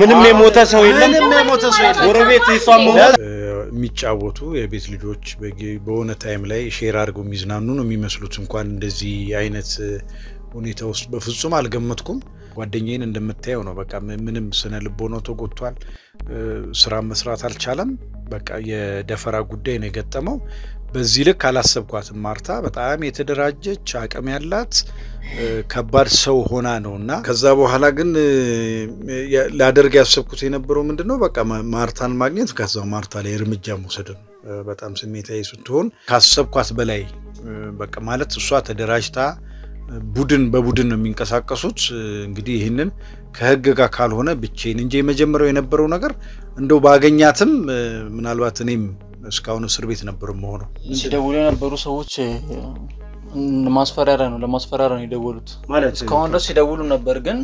ምንም የሞተ ሰው የለም ጎረቤት ይሷም ሞት የሚጫወቱ የቤት ልጆች በሆነ ታይም ላይ ሼር አድርገው የሚዝናኑ ነው የሚመስሉት እንኳን እንደዚህ አይነት ሁኔታ ውስጥ በፍጹም አልገመትኩም ጓደኛዬን እንደምታየው ነው በቃ ምንም ስነ ልቦናው ተጎድቷል ስራ መስራት አልቻለም በቃ የደፈራ ጉዳይ ነው የገጠመው በዚህ ልክ አላሰብኳትም ማርታ በጣም የተደራጀች አቅም ያላት ከባድ ሰው ሆና ነውና ከዛ በኋላ ግን ላደርግ ያሰብኩት የነበረው ምንድነው በቃ ማርታን ማግኘት ከዛው ማርታ ላይ እርምጃ መውሰድ በጣም ስሜታዊ ስትሆን ካሰብኳት በላይ በቃ ማለት እሷ ተደራጅታ ቡድን በቡድን ነው የሚንቀሳቀሱት እንግዲህ ይሄንን ከህግ ጋር ካልሆነ ብቻዬን እንጂ የመጀመሪያው የነበረው ነገር እንደው ባገኛትም ምናልባት እኔም እስካሁን እስር ቤት ነበር መሆኑ ሲደውሉ የነበሩ ሰዎች ለማስፈራራ ነው የደወሉት ማለት እስካሁን ድረስ ሲደውሉ ነበር ግን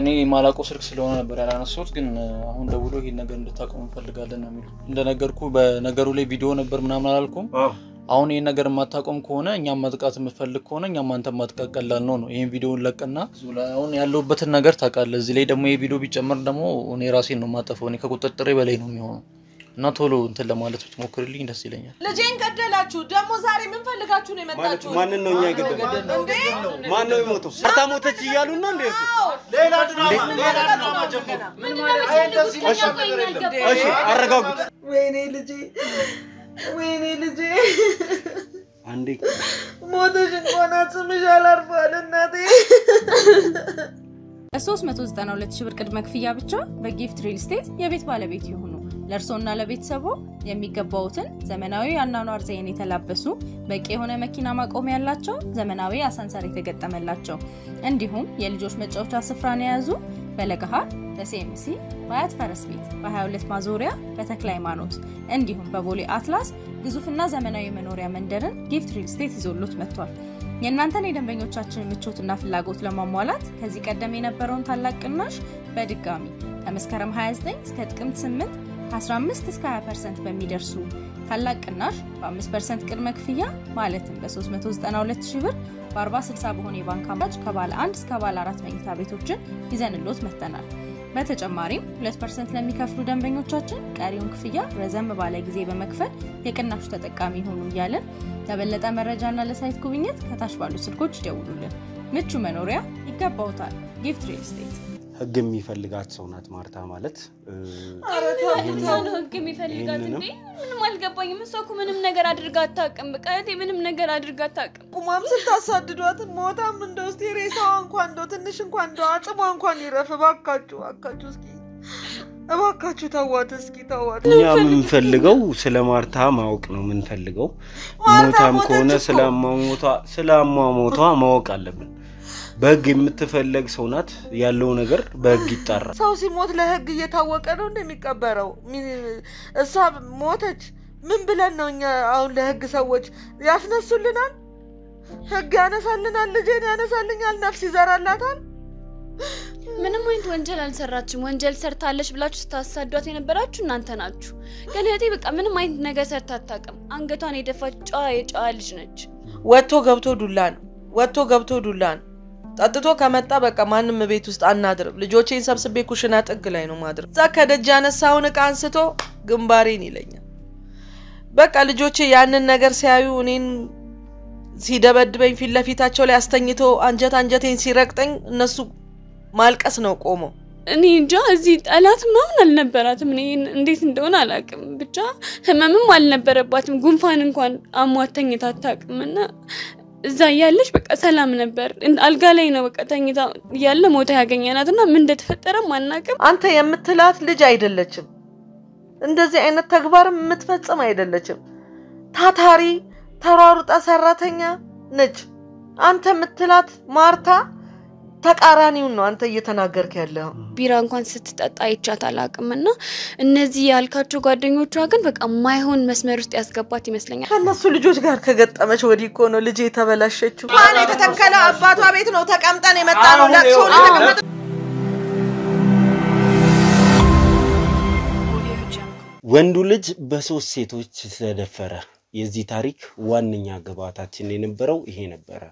እኔ ማላቆ ስልክ ስለሆነ ነበር ያላነሱት ግን አሁን ደውሎ ይሄን ነገር እንድታቆም ፈልጋለን ነው የሚሉት እንደነገርኩ በነገሩ ላይ ቪዲዮ ነበር ምናምን አላልኩም አሁን ይሄን ነገር ማታቆም ከሆነ እኛም ማጥቃት የምፈልግ ከሆነ እኛም አንተ ማጥቃት ቀላል ነው ይሄን ቪዲዮን ለቀና አሁን ያለውበትን ነገር ታቃለ እዚህ ላይ ደግሞ ይሄ ቪዲዮ ቢጨመር ደግሞ እኔ ራሴን ነው ማጠፈው እኔ ከቁጥጥሬ በላይ ነው የሚሆነው እና ቶሎ እንትን ለማለት ብትሞክርልኝ ደስ ይለኛል ልጄን ገደላችሁ ደግሞ ዛሬ ምን ፈልጋችሁ ነው የመጣችሁ ማን ነው እኛ ገደለው ማን ነው የሞተው ማርታ ሞተች ይያሉና እንዴ ሌላ ድራማ ጀመረ ምን ማለት እንደዚህ ነገር የለም እሺ አረጋጉት ወይኔ ልጄ አንዴ ሞተሽ እንኳን አጽምሽ አላርፋል እናቴ 392 ሺህ ብር ቅድመ ክፍያ ብቻ በጊፍት ሪል ስቴት የቤት ባለቤት ይሁኑ ለርሶና ለቤተሰቦ የሚገባውትን ዘመናዊ አናኗር ዘይን የተላበሱ በቂ የሆነ መኪና ማቆሚያ ያላቸው ዘመናዊ አሳንሰር የተገጠመላቸው እንዲሁም የልጆች መጫወቻ ስፍራን የያዙ በለገሃር በሲኤምሲ በአያት ፈረስ ቤት በ22 ማዞሪያ በተክለ ሃይማኖት እንዲሁም በቦሌ አትላስ ግዙፍና ዘመናዊ መኖሪያ መንደርን ጊፍት ሪል ስቴት ይዞሉት መጥቷል የእናንተን የደንበኞቻችን ምቾትና ፍላጎት ለማሟላት ከዚህ ቀደም የነበረውን ታላቅ ቅናሽ በድጋሚ ከመስከረም 29 እስከ ጥቅምት 8 15 እስከ 20% በሚደርሱ ታላቅ ቅናሽ በ5% ቅድመ ክፍያ ማለትም በ392 ሺህ ብር በ40/60 በሆነ የባንክ አማራጭ ከባለ 1 እስከ ባለ 4 መኝታ ቤቶችን ይዘንሎት መጥተናል በተጨማሪም 2% ለሚከፍሉ ደንበኞቻችን ቀሪውን ክፍያ ረዘም ባለ ጊዜ በመክፈል የቅናሹ ተጠቃሚ ሆኑ ይያለን ለበለጠ መረጃና ለሳይት ጉብኝት ከታች ባሉ ስልኮች ይደውሉልን ምቹ መኖሪያ ይገባውታል ጊፍት ሪል ስቴት ህግ የሚፈልጋት ሰው ናት ማርታ ማለት አረታው ህግ የሚፈልጋት እንዴ ምንም አልገባኝም እሷ እኮ ምንም ነገር አድርጋ አታውቅም በቃ ምንም ነገር አድርጋ አታውቅም ቁማም ስታሳድዷት ሞታም እንደው እስቲ ሬሳው እንኳን እንደው ትንሽ እንኳን እንደው አጽሟ እንኳን ይረፍ ባካችሁ እስኪ እባካችሁ ተዋት እስኪ ተዋት እኛ ምን ፈልገው ስለ ማርታ ማወቅ ነው ምን ፈልገው ሞታም ከሆነ ስለማሞቷ ማወቅ አለብን በህግ የምትፈልግ ሰው ናት ያለው ነገር በህግ ይጣራ ሰው ሲሞት ለህግ እየታወቀ ነው እንደሚቀበረው እሷ ሞተች ምን ብለን ነው እኛ አሁን ለህግ ሰዎች ያስነሱልናል ህግ ያነሳልናል ልጄን ያነሳልኛል ነፍስ ይዘራላታል ምንም አይነት ወንጀል አልሰራችም ወንጀል ሰርታለች ብላችሁ ስታሳዷት የነበራችሁ እናንተ ናችሁ ግን እህቴ በቃ ምንም አይነት ነገር ሰርታ አታውቅም አንገቷን የደፋች ጨዋ ልጅ ነች ወጥቶ ገብቶ ዱላ ነው ጠጥቶ ከመጣ በቃ ማንንም ቤት ውስጥ አናድርም ልጆቼን ሰብስቤ ኩሽና ጥግ ላይ ነው ማድረግ ዛከደጅ ያነሳውን ዕቃ አንስቶ ግንባሬን ይለኛል በቃ ልጆቼ ያንን ነገር ሲያዩ እኔን ሲደበድበኝ ፊት ለፊታቸው ላይ አስተኝቶ አንጀቴን ሲረቅጠኝ እነሱ ማልቀስ ነው ቆሞ እኔ እንጃ እዚህ ጠላት ምናምን አልነበራትም እኔ እንዴት እንደሆነ አላውቅም ብቻ ህመምም አልነበረባትም ጉንፋን እንኳን አሟተኝ ታታቅምና እዛ ያለሽ በቃ ሰላም ነበር አልጋ ላይ ነው በቃ ተኝታ ያለ ሞታ ያገኘናትና ምን እንደተፈጠረ ማናቀም አንተ የምትላት ልጅ አይደለችም እንደዚህ አይነት ተግባር የምትፈጽም አይደለችም ታታሪ ተሯሩጣ ሰራተኛ ነች አንተ የምትላት ማርታ ተቃራኒው ነው አንተ እየተናገርክ ያለው ቢራ እንኳን ስትጠጣ አይቻት አላቅምና እነዚህ ያልካቸው ጓደኞቿ ግን በቃ ማይሆን መስመር ውስጥ ያስገባት ይመስለኛል ከነሱ ልጆች ጋር ከገጠመች ወዲ እኮ ነው ልጅ የተበላሸችው ማን የተተከለ አባቷ ቤት ነው ተቀምጠን የመጣ ነው ለቅሶ ነው ተቀምጠ ወንዱ ልጅ በሶስት ሴቶች ተደፈረ የዚህ ታሪክ ዋንኛ ግባታችን የነበረው ይሄ ነበር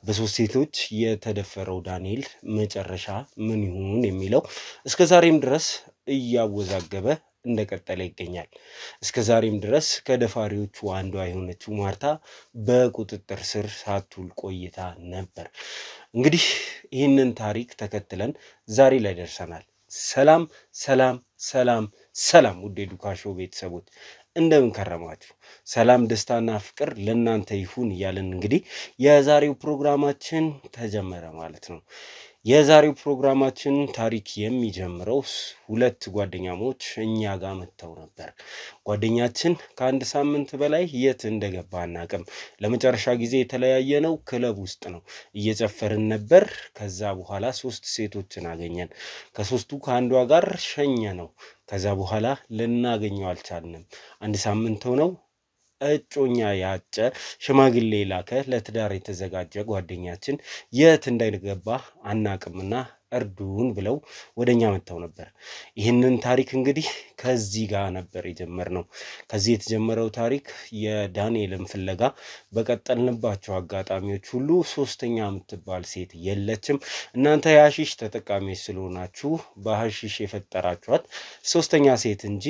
በሶስት ሴቶች የተደፈረው ዳንኤል መጨረሻ ምን ይሁን የሚለው እስከዛሬም ድረስ እያወዛገበ እንደቀጠለ ይገኛል። እስከዛሬም ድረስ ከደፋሪዎቹ አንዷ የሆነችው ማርታ በቁጥጥር ስር ሳትውል ቆይታ ነበር። እንግዲህ ይህንን ታሪክ ተከትለን ዛሬ ላይ ደርሰናል። ሰላም ሰላም ሰላም ሰላም ውድ የዱካሾ ቤተሰቦች እንደምን ከረማችሁ? ሰላም ደስታና ፍቅር ለእናንተ ይሁን እያልን እንግዲህ የዛሬው ፕሮግራማችን ተጀመረ ማለት ነው። የዛሬው ፕሮግራማችን ታሪክ የሚጀምረው ሁለት ጓደኛሞች እኛ ጋር መጥተው ነበር። ጓደኛችን ከአንድ ሳምንት በላይ የት እንደገባ አናውቅም። ለመጨረሻ ጊዜ የተለያየነው ክለብ ውስጥ ነው። እየጨፈርን ነበር። ከዛ በኋላ ሶስት ሴቶችን አገኘን። ከሶስቱ ከአንዷ ጋር ሸኘ ነው። ከዛ በኋላ ልናገኘው አልቻልንም። አንድ ሳምንት ሆነው እጮኛ ያጨ ሽማግሌ ላከ ለትዳር የተዘጋጀ ጓደኛችን የት እንደገባ አናቅምና እርዱን ብለው ወደኛ መጥተው ነበር። ይህንን ታሪክ እንግዲህ ከዚህ ጋር ነበር የጀመርነው። ከዚህ የተጀመረው ታሪክ የዳንኤልን ፍለጋ በቀጠልንባቸው አጋጣሚዎች ሁሉ ሶስተኛ የምትባል ሴት የለችም። እናንተ የሐሺሽ ተጠቃሚዎች ስለሆናችሁ በሐሺሽ የፈጠራችኋት ሶስተኛ ሴት እንጂ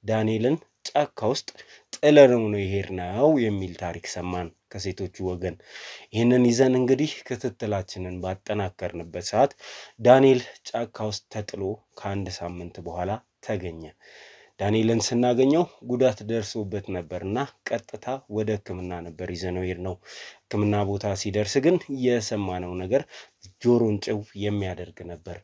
ዳንኤልን ጫካ ውስጥ ጥለነው ነው የሄድነው የሚል ታሪክ ሰማን ከሴቶቹ ወገን። ይህንን ይዘን እንግዲህ ክትትላችንን ባጠናከርንበት ሰዓት ዳንኤል ጫካ ውስጥ ተጥሎ ከአንድ ሳምንት በኋላ ተገኘ። ዳንኤልን ስናገኘው ጉዳት ደርሶበት ነበርና ቀጥታ ወደ ሕክምና ነበር ይዘነው ሄድነው። ሕክምና ቦታ ሲደርስ ግን የሰማነው ነገር ጆሮን ጭው የሚያደርግ ነበር።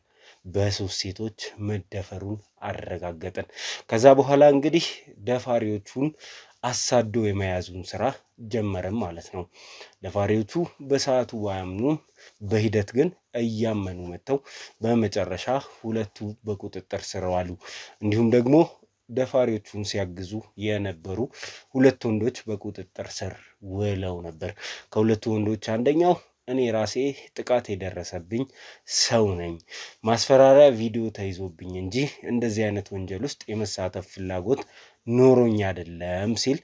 በሶስት ሴቶች መደፈሩን አረጋገጠን። ከዛ በኋላ እንግዲህ ደፋሪዎቹን አሳዶ የመያዙን ስራ ጀመረም ማለት ነው። ደፋሪዎቹ በሰዓቱ ባያምኑም በሂደት ግን እያመኑ መጥተው በመጨረሻ ሁለቱ በቁጥጥር ስር ዋሉ። እንዲሁም ደግሞ ደፋሪዎቹን ሲያግዙ የነበሩ ሁለት ወንዶች በቁጥጥር ስር ውለው ነበር። ከሁለቱ ወንዶች አንደኛው እኔ ራሴ ጥቃት የደረሰብኝ ሰው ነኝ፣ ማስፈራሪያ ቪዲዮ ተይዞብኝ እንጂ እንደዚህ አይነት ወንጀል ውስጥ የመሳተፍ ፍላጎት ኖሮኝ አይደለም ሲል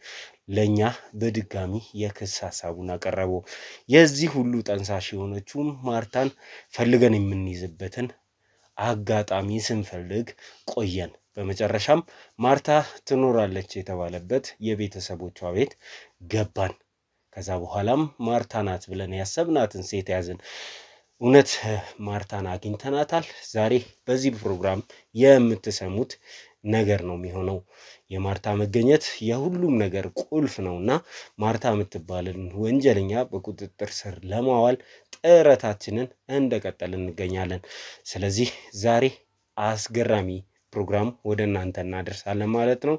ለኛ በድጋሚ የክስ ሐሳቡን አቀረበ። የዚህ ሁሉ ጠንሳሽ የሆነችው ማርታን ፈልገን የምንይዝበትን አጋጣሚ ስንፈልግ ቆየን። በመጨረሻም ማርታ ትኖራለች የተባለበት የቤተሰቦቿ ቤት ገባን። ከዛ በኋላም ማርታ ናት ብለን ያሰብናትን ሴት ያዝን። እውነት ማርታን አግኝተናታል። ዛሬ በዚህ ፕሮግራም የምትሰሙት ነገር ነው የሚሆነው። የማርታ መገኘት የሁሉም ነገር ቁልፍ ነውና ማርታ የምትባልን ወንጀለኛ በቁጥጥር ስር ለማዋል ጥረታችንን እንደቀጠልን እንገኛለን። ስለዚህ ዛሬ አስገራሚ ፕሮግራም ወደ እናንተ እናደርሳለን ማለት ነው።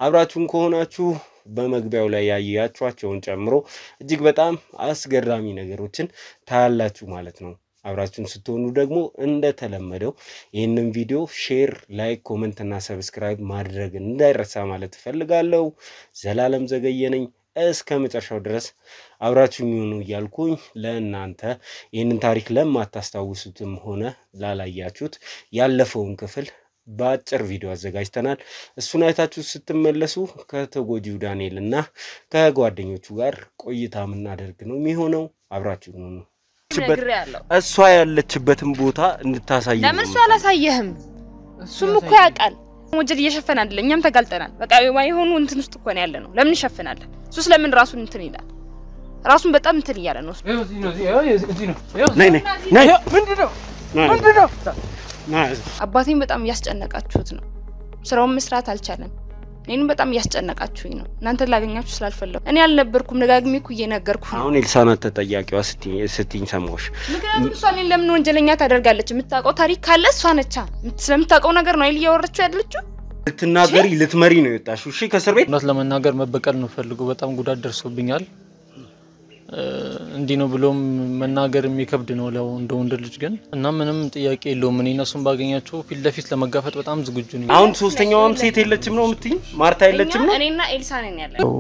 አብራችሁን ከሆናችሁ በመግቢያው ላይ ያያችኋቸውን ጨምሮ እጅግ በጣም አስገራሚ ነገሮችን ታያላችሁ ማለት ነው። አብራችሁን ስትሆኑ ደግሞ እንደተለመደው ይህንን ቪዲዮ ሼር፣ ላይክ፣ ኮሜንት እና ሰብስክራይብ ማድረግ እንዳይረሳ ማለት ፈልጋለሁ። ዘላለም ዘገየ ነኝ። እስከ መጨረሻው ድረስ አብራችሁን ይሁኑ እያልኩኝ ለእናንተ ይህንን ታሪክ ለማታስታውሱትም ሆነ ላላያችሁት ያለፈውን ክፍል በአጭር ቪዲዮ አዘጋጅተናል። እሱን አይታችሁ ስትመለሱ ከተጎጂው ዳንኤል እና ከጓደኞቹ ጋር ቆይታ የምናደርግ ነው የሚሆነው። አብራችሁ ነው እሷ ያለችበትን ቦታ እንድታሳይ። ለምን እሷ አላሳየህም? እሱም እኮ ያውቃል ወንጀል እየሸፈነ አይደል? እኛም ተጋልጠናል። በቃ የሆኑ እንትን ውስጥ እኮ ነው ያለነው። ለምን ይሸፈናል? እሱስ ለምን ራሱን እንትን ይላል? ራሱን በጣም እንትን እያለ ነው። ነይ ምንድነው? አባቴን በጣም እያስጨነቃችሁት ነው። ስራውን መስራት አልቻለም። እኔንም በጣም እያስጨነቃችሁኝ ነው። እናንተ ላገኛችሁ ስላልፈለኩ እኔ አልነበርኩም። ደጋግሜ እኮ እየነገርኩህ ነው። አሁን ኤልሳናት ተጠያቂዋ ስትኝ ሰማሽ። ምክንያቱም እሷ እኔን ለምን ወንጀለኛ ታደርጋለች? የምታውቀው ታሪክ ካለ እሷ ነቻ። ስለምታውቀው ነገር ነው እያወራችሁ ያለችው። ልትናገሪ ልትመሪ ነው የወጣሽው። እሺ ከእስር ቤት እውነት ለመናገር መበቀል ነው ፈልገው። በጣም ጉዳት ደርሶብኛል። እንዲህ ነው ብሎም መናገር የሚከብድ ነው እንደ ወንድ ልጅ ግን እና ምንም ጥያቄ የለውም። እኔ እነሱን ባገኛቸው ፊት ለፊት ለመጋፈጥ በጣም ዝግጁ ነኝ። አሁን ሶስተኛዋም ሴት የለችም ነው የምትይኝ? ማርታ የለችም ነው? እኔና ኤልሳ ነን ያለው።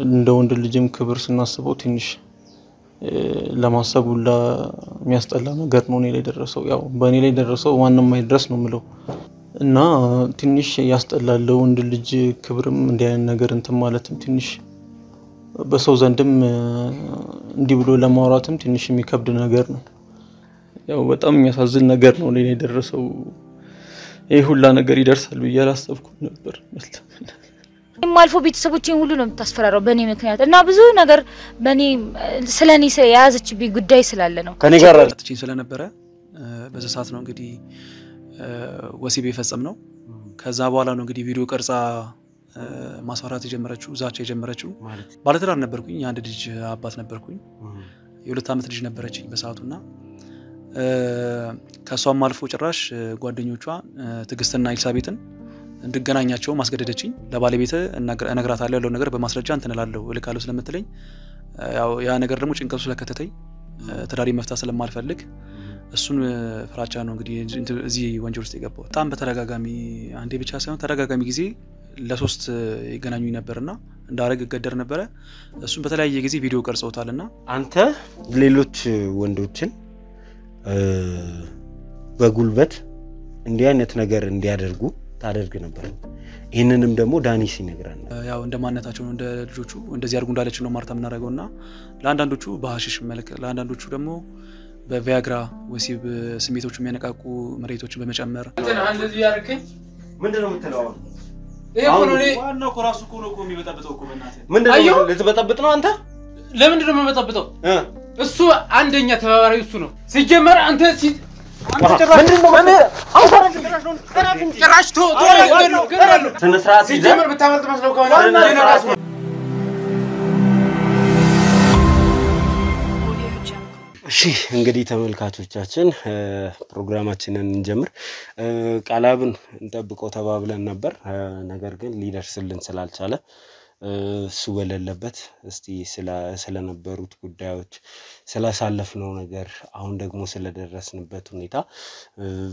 እንደ ወንድ ልጅም ክብር ስናስበው ትንሽ ለማሰቡ የሚያስጠላ ነገር ነው እኔ ላይ ደረሰው። ያው በእኔ ላይ ደረሰው ማንንም አይድረስ ነው የምለው እና ትንሽ ያስጠላል። ወንድ ልጅ ክብርም እንዲህ አይነት ነገር እንትን ማለትም ትንሽ በሰው ዘንድም እንዲህ ብሎ ለማውራትም ትንሽ የሚከብድ ነገር ነው። ያው በጣም የሚያሳዝን ነገር ነው ለኔ የደረሰው። ይሄ ሁላ ነገር ይደርሳል ብዬ አላሰብኩም ነበር። ማልፎ ቤተሰቦቼን ሁሉ ነው የምታስፈራራው በኔ ምክንያት እና ብዙ ነገር በኔ ስለኔ ያያዘችብኝ ጉዳይ ስላለ ነው። ከኔ ጋር አጥቼኝ ስለነበረ በዛ ሰዓት ነው እንግዲህ ወሲብ የፈጸም ነው። ከዛ በኋላ ነው እንግዲህ ቪዲዮ ቀርጻ ማስፈራራት የጀመረችው ዛቻ የጀመረችው። ባለትዳር ነበርኩኝ፣ የአንድ ልጅ አባት ነበርኩኝ። የ2 አመት ልጅ ነበረችኝ በሰዓቱና ከሷም አልፎ ጭራሽ ጓደኞቿ ትግስትና ኤልሳቤጥን እንድገናኛቸው ማስገደደችኝ። ለባለቤት እነግራታለሁ ያለው ነገር በማስረጃ እንተናላለሁ እልካለሁ ስለምትለኝ ያው ያ ነገር ደግሞ ጭንቀቱ ስለከተተኝ ተዳሪ መፍታት ስለማልፈልግ እሱን ፍራቻ ነው እንግዲህ እዚህ ወንጀል ውስጥ የገባው። በጣም በተደጋጋሚ አንዴ ብቻ ሳይሆን ተደጋጋሚ ጊዜ ለ3 ይገናኙኝ ነበርና እንዳረግ ገደር ነበር። እሱን በተለያየ ጊዜ ቪዲዮ ቀርጸውታልና አንተ ሌሎች ወንዶችን በጉልበት እንዲህ አይነት ነገር እንዲያደርጉ ታደርግ ነበር። ይሄንንም ደግሞ ዳኒ ሲነግራን ያው እንደማነታቸው ነው እንደ ልጆቹ እንደዚህ አድርጉ እንዳለች ነው ማርታ ምናረጋውና ለአንዳንዶቹ በሐሽሽ መልክ ለአንዳንዶቹ ደግሞ በቪያግራ ወሲብ ስሜቶቹ የሚያነቃቁ መሬቶችን በመጨመር እንደዚህ ያርከኝ ምንድነው የምትለው? ይሄ ነው ዋናው ኮራሱ ነው የሚበጣበጠው እኮ በእናትህ ምንድነው ልትበጣበጥ ነው አንተ? ለምንድነው የምበጣበጠው? እሱ አንደኛ ተባባሪ እሱ ነው ሲጀመር አንተ እሺ እንግዲህ ተመልካቾቻችን ፕሮግራማችንን እንጀምር። ቃላብን እንጠብቀው ተባብለን ነበር፣ ነገር ግን ሊደርስልን ስላልቻለ እሱ በሌለበት እስቲ ስለነበሩት ጉዳዮች ስላሳለፍነው ነገር አሁን ደግሞ ስለደረስንበት ሁኔታ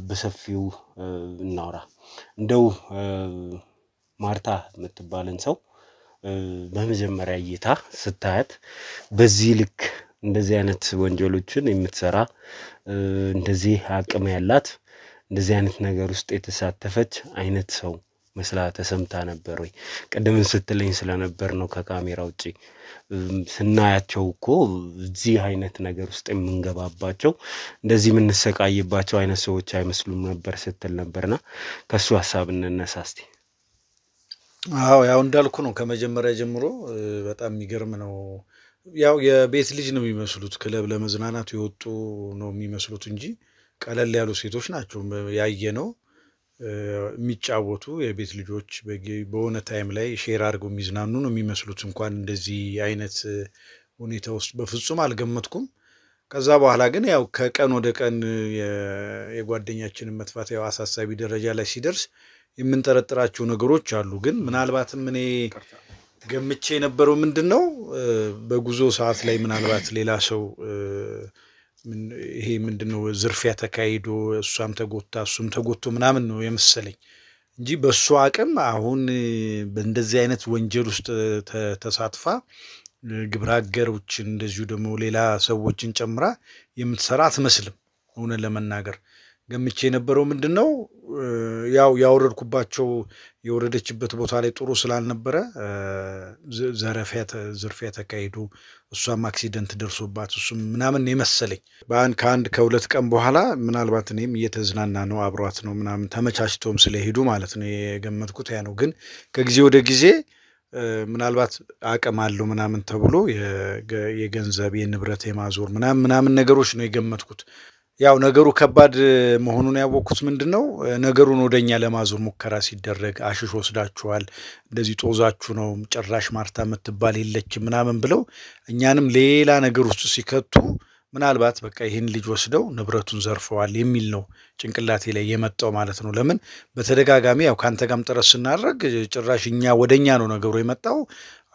በሰፊው እናውራ። እንደው ማርታ የምትባልን ሰው በመጀመሪያ እይታ ስታያት በዚህ ልክ እንደዚህ አይነት ወንጀሎችን የምትሰራ እንደዚህ አቅም ያላት እንደዚህ አይነት ነገር ውስጥ የተሳተፈች አይነት ሰው መስላ ተሰምታ ነበር ወይ? ቀደም ስትለኝ ስለነበር ነው ከካሜራ ውጪ ስናያቸው እኮ እዚህ አይነት ነገር ውስጥ የምንገባባቸው እንደዚህ የምንሰቃይባቸው አይነት ሰዎች አይመስሉም ነበር ስትል ነበርና ከሱ ሐሳብ እንነሳ እስቲ። አዎ ያው እንዳልኩ ነው ከመጀመሪያ ጀምሮ በጣም የሚገርም ነው። ያው የቤት ልጅ ነው የሚመስሉት፣ ክለብ ለመዝናናት ይወጡ ነው የሚመስሉት እንጂ ቀለል ያሉ ሴቶች ናቸው ያየነው። የሚጫወቱ የቤት ልጆች በሆነ ታይም ላይ ሼር አድርገው የሚዝናኑ ነው የሚመስሉት። እንኳን እንደዚህ አይነት ሁኔታ ውስጥ በፍጹም አልገመትኩም። ከዛ በኋላ ግን ያው ከቀን ወደ ቀን የጓደኛችንን መጥፋት ያው አሳሳቢ ደረጃ ላይ ሲደርስ የምንጠረጥራቸው ነገሮች አሉ። ግን ምናልባትም እኔ ገምቼ የነበረው ምንድነው በጉዞ ሰዓት ላይ ምናልባት ሌላ ሰው ይሄ ምንድነው ዝርፊያ ተካሂዶ እሷም ተጎታ እሱም ተጎቶ ምናምን ነው የመሰለኝ እንጂ በሱ አቅም አሁን በእንደዚህ አይነት ወንጀል ውስጥ ተሳትፋ ግብራገሮችን እንደዚሁ ደግሞ ሌላ ሰዎችን ጨምራ የምትሰራ አትመስልም። ሆነ ለመናገር ገምቼ የነበረው ምንድነው ያው ያወረድኩባቸው የወረደችበት ቦታ ላይ ጥሩ ስላልነበረ ዝርፊያ ተካሂዶ እሷም አክሲደንት ደርሶባት እሱም ምናምን የመሰለኝ ከአንድ ከሁለት ቀን በኋላ ምናልባት እኔም እየተዝናና ነው አብሯት ነው ምናምን ተመቻችቶም ስለሄዱ ማለት ነው የገመትኩት ያ ነው። ግን ከጊዜ ወደ ጊዜ ምናልባት አቅም አለው ምናምን ተብሎ የገንዘብ የንብረት የማዞር ምናምን ነገሮች ነው የገመትኩት። ያው ነገሩ ከባድ መሆኑን ያወቅኩት ምንድነው ነገሩን ወደኛ ለማዞር ሙከራ ሲደረግ አሽሽ ወስዳችኋል እንደዚህ ጦዛችሁ ነው ጭራሽ ማርታ የምትባል የለችም ምናምን ብለው እኛንም ሌላ ነገር ውስጥ ሲከቱ ምናልባት በቃ ይሄን ልጅ ወስደው ንብረቱን ዘርፈዋል የሚል ነው ጭንቅላቴ ላይ የመጣው ማለት ነው። ለምን በተደጋጋሚ ያው ካንተ ጋርም ጥረት ስናደርግ ጭራሽ ወደኛ ነው ነገሩ የመጣው።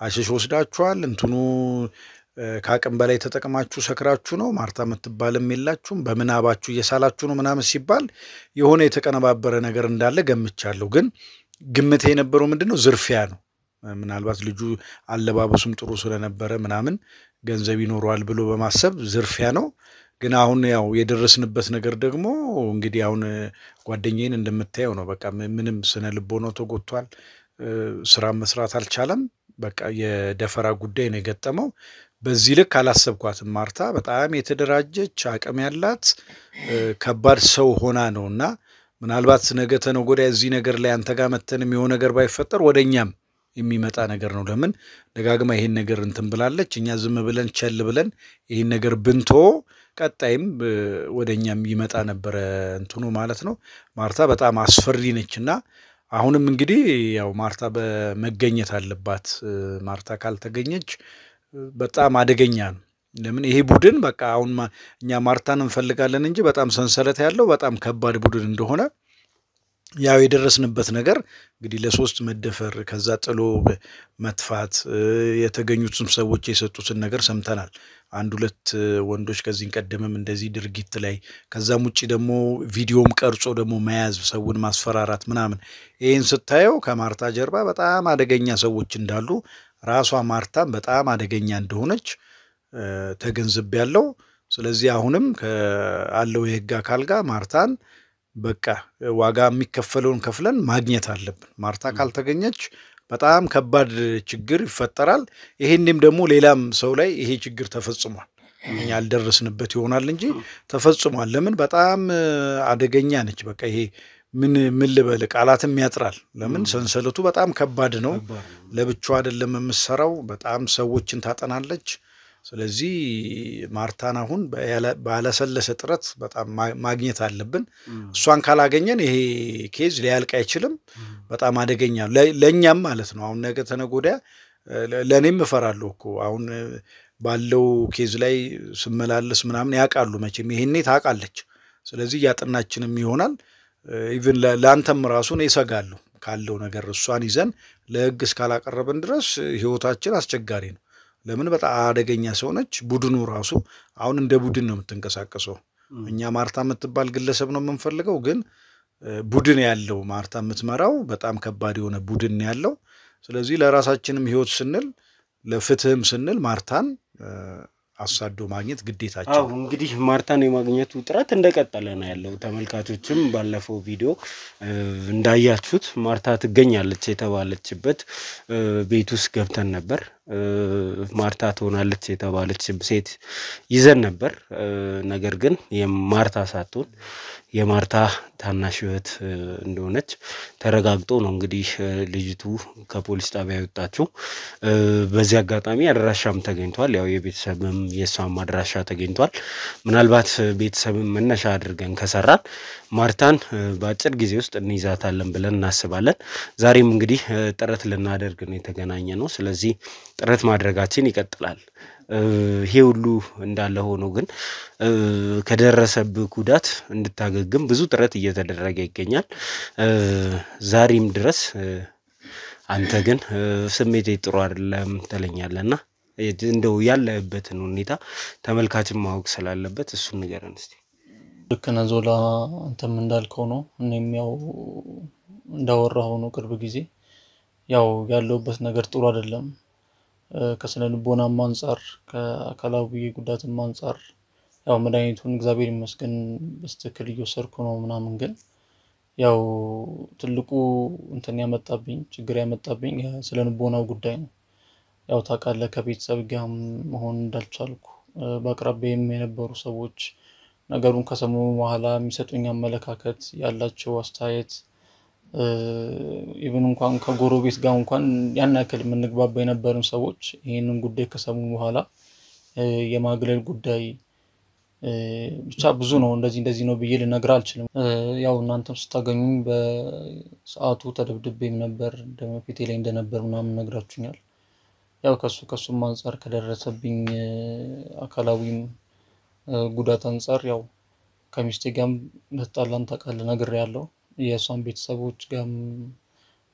አሽሽ ወስዳችኋል እንትኑ ካቀም በላይ ተጠቅማችሁ ሰክራችሁ ነው ማርታ የምትባልም የላችሁም በመናባችሁ እየሳላችሁ ነው ምናምን ሲባል የሆነ የተቀነባበረ ነገር እንዳለ ገምቻለሁ። ግን ግምቴ የነበረው ምንድነው ዝርፊያ ነው። ምናልባት ልጁ አለባበሱም ጥሩ ስለነበረ ምናምን ገንዘብ ይኖረዋል ብሎ በማሰብ ዝርፊያ ነው። ግን አሁን ያው የደረስንበት ነገር ደግሞ እንግዲህ አሁን ጓደኛዬን እንደምታየው ነው በቃ ምንም ስነ ልቦናው ተጎድቷል፣ ስራ መስራት አልቻለም። በቃ የደፈራ ጉዳይ ነው የገጠመው። በዚህ ልክ አላሰብኳትም። ማርታ በጣም የተደራጀች አቅም ያላት ከባድ ሰው ሆና ነውና ምናልባት ነገ ተነገ ወዲያ እዚህ ነገር ላይ አንተ ጋር መተንም የሆነ ነገር ባይፈጠር ወደኛም የሚመጣ ነገር ነው። ለምን ደጋግማ ይሄን ነገር እንትን ብላለች። እኛ ዝም ብለን ቸል ብለን ይሄን ነገር ብንቶ ቀጣይም ወደኛም ይመጣ ነበር እንትኑ ማለት ነው። ማርታ በጣም አስፈሪ ነችና አሁንም እንግዲህ ያው ማርታ በመገኘት አለባት። ማርታ ካልተገኘች በጣም አደገኛ ነው። ለምን ይሄ ቡድን በቃ አሁን እኛ ማርታን እንፈልጋለን እንጂ በጣም ሰንሰለት ያለው በጣም ከባድ ቡድን እንደሆነ ያው የደረስንበት ነገር እንግዲህ ለሶስት መደፈር ከዛ ጥሎ መጥፋት የተገኙትም ሰዎች የሰጡትን ነገር ሰምተናል። አንድ ሁለት ወንዶች ከዚህ ቀደምም እንደዚህ ድርጊት ላይ ከዛም ውጪ ደግሞ ቪዲዮም ቀርጾ ደግሞ መያዝ ሰውን ማስፈራራት ምናምን ይሄን ስታየው ከማርታ ጀርባ በጣም አደገኛ ሰዎች እንዳሉ ራሷ ማርታም በጣም አደገኛ እንደሆነች ተገንዝቤያለሁ። ስለዚህ አሁንም ከአለው የህግ አካል ጋር ማርታን በቃ ዋጋ የሚከፈለውን ከፍለን ማግኘት አለብን። ማርታ ካልተገኘች በጣም ከባድ ችግር ይፈጠራል። ይሄንም ደግሞ ሌላም ሰው ላይ ይሄ ችግር ተፈጽሟል። እኛ ያልደረስንበት ይሆናል እንጂ ተፈጽሟል። ለምን በጣም አደገኛ ነች። በቃ ይሄ ምን ልበል ቃላትም ያጥራል። ለምን ሰንሰለቱ በጣም ከባድ ነው። ለብቻው አይደለም የምትሰራው፣ በጣም ሰዎችን ታጠናለች። ስለዚህ ማርታን አሁን ባለሰለሰ ጥረት በጣም ማግኘት አለብን። እሷን ካላገኘን ይሄ ኬዝ ሊያልቅ አይችልም። በጣም አደገኛ ለኛም ማለት ነው። አሁን ነገ ተነገ ወዲያ ለኔም እፈራለሁ እኮ አሁን ባለው ኬዝ ላይ ስመላለስ ምናምን ያቃሉ መቼም ይሄኔ ታቃለች። ስለዚህ ያጥናችንም ይሆናል። ኢቭን ለአንተም ራሱን ይሰጋሉ ካለው ነገር እሷን ይዘን ለህግ እስካላቀረበን ድረስ ህይወታችን አስቸጋሪ ነው። ለምን በጣም አደገኛ ሰው ነች። ቡድኑ ራሱ አሁን እንደ ቡድን ነው የምትንቀሳቀሰው። እኛ ማርታ የምትባል ግለሰብ ነው የምንፈልገው፣ ግን ቡድን ያለው ማርታ የምትመራው በጣም ከባድ የሆነ ቡድን ያለው። ስለዚህ ለራሳችንም ህይወት ስንል ለፍትህም ስንል ማርታን አሳዶ ማግኘት ግዴታችን። አዎ እንግዲህ ማርታን የማግኘቱ ጥረት እንደቀጠለ ነው ያለው። ተመልካቾችም ባለፈው ቪዲዮ እንዳያችሁት ማርታ ትገኛለች የተባለችበት ቤት ውስጥ ገብተን ነበር። ማርታ ትሆናለች የተባለች ሴት ይዘን ነበር። ነገር ግን የማርታ ሳትሆን የማርታ ታናሽ እህት እንደሆነች ተረጋግጦ ነው እንግዲህ ልጅቱ ከፖሊስ ጣቢያ ወጣችው። በዚህ አጋጣሚ አድራሻም ተገኝቷል። ያው የቤተሰብም የሷም አድራሻ ተገኝቷል። ምናልባት ቤተሰብም መነሻ አድርገን ከሰራን ማርታን በአጭር ጊዜ ውስጥ እንይዛታለን ብለን እናስባለን። ዛሬም እንግዲህ ጥረት ልናደርግ ነው የተገናኘነው። ስለዚህ ጥረት ማድረጋችን ይቀጥላል። ይሄ ሁሉ እንዳለ ሆኖ ግን ከደረሰብህ ጉዳት እንድታገግም ብዙ ጥረት እየተደረገ ይገኛል። ዛሬም ድረስ አንተ ግን ስሜቴ ጥሩ አይደለም ትለኛለህና እንደው ያለህበትን ሁኔታ ተመልካችን ማወቅ ስላለበት እሱን ንገረን እስቲ። ልክ ነህ ዞላ፣ አንተም እንዳልከው ነው። እኔም ያው እንዳወራኸው ነው። ቅርብ ጊዜ ያው ያለውበት ነገር ጥሩ አይደለም። ከስነ ልቦናም አንፃር ከአካላዊ ጉዳትም አንፃር ያው መድኃኒቱን እግዚአብሔር ይመስገን በስትክክል እየወሰድኩ ነው ምናምን፣ ግን ያው ትልቁ እንትን ያመጣብኝ ችግር ያመጣብኝ ስለ ልቦናው ጉዳይ ነው። ያው ታውቃለህ ከቤተሰብ ጋር መሆን እንዳልቻልኩ በአቅራቢያዬም የነበሩ ሰዎች ነገሩን ከሰሙ በኋላ የሚሰጡኝ አመለካከት ያላቸው አስተያየት ኢቭን እንኳን ከጎረቤት ጋር እንኳን ያን ያክል የምንግባባ የነበርን ሰዎች ይሄንን ጉዳይ ከሰሙ በኋላ የማግለል ጉዳይ ብቻ ብዙ ነው። እንደዚህ ነው ብዬ ልነግርህ አልችልም። ያው እናንተም ስታገኙኝ በሰዓቱ ተደብድቤም ነበር፣ ደም ፊቴ ላይ እንደነበር ምናምን ነግራችሁኛል። ያው ከሱም አንፃር ከደረሰብኝ አካላዊም ጉዳት አንፃር ያው ከሚስቴ ጋርም ተጣላን ታውቃለህ ነግሬያለሁ። የሷን ቤተሰቦች ጋርም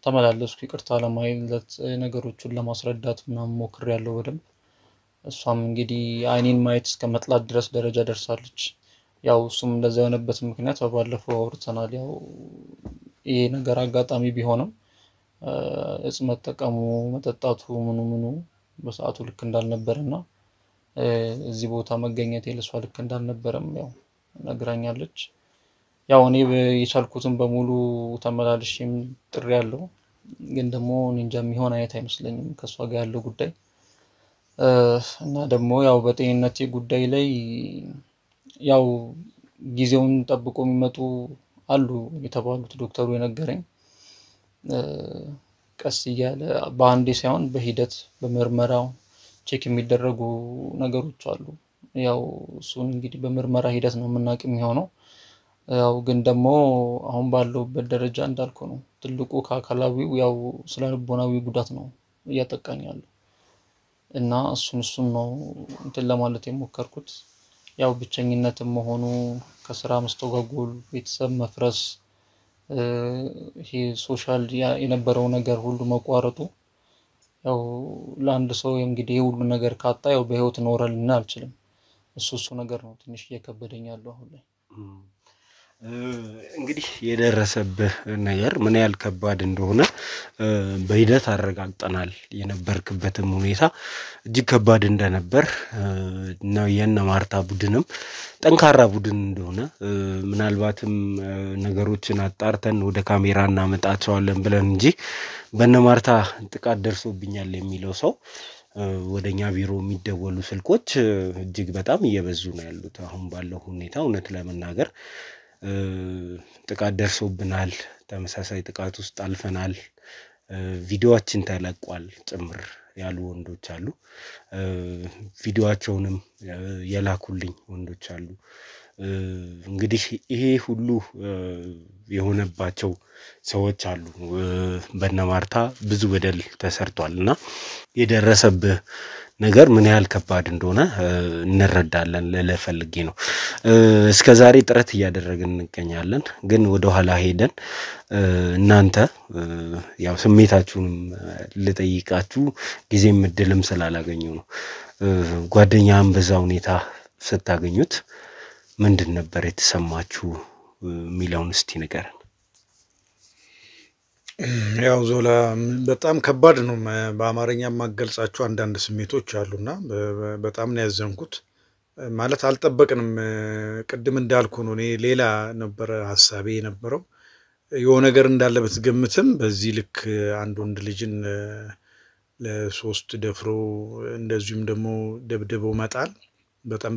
ተመላለስኩ ይቅርታ ለማይለት ነገሮችን ለማስረዳት ምናምን ሞክሬያለሁ በደንብ። እሷም እንግዲህ አይኔን ማየት እስከመጥላት ድረስ ደረጃ ደርሳለች። ያው እሱም እንደዛ የሆነበት ምክንያት ባለፈው አውርተናል። ያው ይሄ ነገር አጋጣሚ ቢሆንም እጽ መጠቀሙ መጠጣቱ ምኑ በሰዓቱ ልክ እንዳልነበረና እዚህ ቦታ መገኘት ለሷ ልክ እንዳልነበረም ያው ነግራኛለች። ያው እኔ የቻልኩትን በሙሉ ተመላልሼም ጥሬ ያለው ግን ደግሞ እንጃ የሚሆን አይነት አይመስለኝም ከሷ ጋር ያለው ጉዳይ እና ደግሞ ያው በጤንነቴ ጉዳይ ላይ ያው ጊዜውን ጠብቆ የሚመጡ አሉ የተባሉት ዶክተሩ የነገረኝ ቀስ እያለ በአንዴ ሳይሆን በሂደት በምርመራው ቼክ የሚደረጉ ነገሮች አሉ ያው እሱን እንግዲህ በምርመራ ሂደት ነው የምናውቅ የሚሆነው ያው ግን ደግሞ አሁን ባለውበት ደረጃ እንዳልኩ ነው ትልቁ ከአካላዊው ያው ስለ ልቦናዊ ጉዳት ነው እያጠቃኛል እና እሱን ነው እንትን ለማለት የሞከርኩት ያው ብቸኝነትም መሆኑ ከስራ መስተጓጎል ቤተሰብ መፍረስ ይሄ ሶሻል የነበረው ነገር ሁሉ መቋረጡ ያው ለአንድ ሰው እንግዲህ ሁሉ ነገር ካጣ ያው በህይወት ኖረልና አልችልም እሱ ነገር ነው ትንሽ እየከበደኝ ያለው አሁን ላይ እንግዲህ የደረሰብህ ነገር ምን ያህል ከባድ እንደሆነ በሂደት አረጋግጠናል የነበርክበትም ሁኔታ እጅግ ከባድ እንደነበር ነው የነ ማርታ ቡድንም ጠንካራ ቡድን እንደሆነ ምናልባትም ነገሮችን አጣርተን ወደ ካሜራ እናመጣቸዋለን ብለን እንጂ በነ ማርታ ጥቃት ደርሶብኛል የሚለው ሰው ወደኛ ቢሮ የሚደወሉ ስልኮች እጅግ በጣም እየበዙ ነው ያሉት አሁን ባለው ሁኔታ እውነት ለመናገር ጥቃት ደርሶብናል ተመሳሳይ ጥቃት ውስጥ አልፈናል ቪዲዮአችን ተለቋል ጭምር ያሉ ወንዶች አሉ ቪዲዮአቸውንም የላኩልኝ ወንዶች አሉ እንግዲህ ይሄ ሁሉ የሆነባቸው ሰዎች አሉ በነማርታ ብዙ በደል ተሰርቷልና የደረሰብህ ነገር ምን ያህል ከባድ እንደሆነ እንረዳለን ለፈልጌ ነው እስከዛሬ ጥረት ያደረግን እንገኛለን ግን ወደ ኋላ ሄደን እናንተ ያው ስሜታችሁንም ልጠይቃችሁ ጊዜም እድልም ስላላገኙ ነው ጓደኛም በዛው ሁኔታ ስታገኙት ምንድን ነበር የተሰማችሁ ሚሊዮን እስቲ ንገረን ያው ዞላ በጣም ከባድ ነው በአማርኛ ማገልጻቸው አንዳንድ ስሜቶች አሉና በጣም ነው ያዘንኩት ማለት አልጠበቅንም ቅድም እንዳልኩ ነው እኔ ሌላ ነበር ሐሳቤ የነበረው የሆነ ነገር እንዳለበት ገምትም በዚህ ልክ አንድ ወንድ ልጅን ለሶስት ደፍሮ እንደዚሁም ደግሞ ደብደበው መጣል በጣም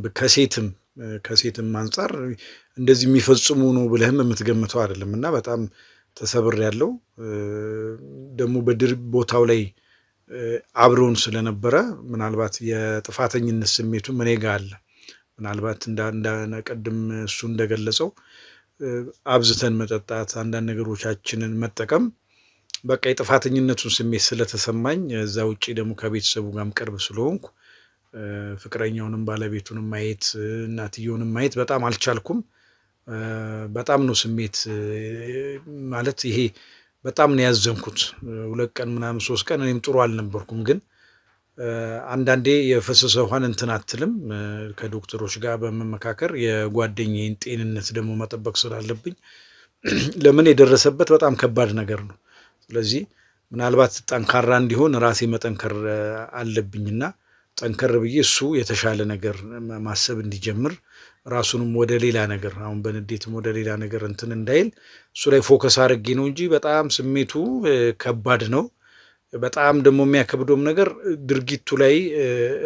ከሴትም አንፃር እንደዚህ የሚፈጽሙ ነው ብለህም የምትገምተው አይደለምና በጣም ተሰብር ያለው ደሞ በድር ቦታው ላይ አብሮን ስለነበረ ምናልባት የጥፋተኝነት ስሜቱ ምን ይጋል ምናልባት እንደቀድም እሱ እንደገለጸው አብዝተን መጠጣት አንዳንድ ነገሮቻችንን መጠቀም በቃ የጥፋተኝነቱን ስሜት ስለተሰማኝ እዛው ውጪ ደሞ ከቤተሰቡ ጋርም ቅርብ ስለሆንኩ ፍቅረኛውንም ባለቤቱንም ማየት እናትየውንም ማየት በጣም አልቻልኩም በጣም ነው ስሜት ማለት ይሄ በጣም ነው ያዘንኩት 2 ቀን ምናምን 3 ቀን እኔም ጥሩ አልነበርኩም ግን አንዳንዴ የፈሰሰ ሆነ እንትን አትልም ከዶክተሮች ጋር በመመካከር የጓደኛዬን ጤንነት ደሞ መጠበቅ ስላለብኝ ለምን የደረሰበት በጣም ከባድ ነገር ነው ስለዚህ ምናልባት ጠንካራ እንዲሆን ራሴ መጠንከር አለብኝና ጠንከር ብዬ እሱ የተሻለ ነገር ማሰብ እንዲጀምር ራሱንም ወደ ሌላ ነገር አሁን በንዴትም ወደ ሌላ ነገር እንትን እንዳይል እሱ ላይ ፎከስ አድርጌ ነው እንጂ በጣም ስሜቱ ከባድ ነው በጣም ደሞ የሚያከብደውም ነገር ድርጊቱ ላይ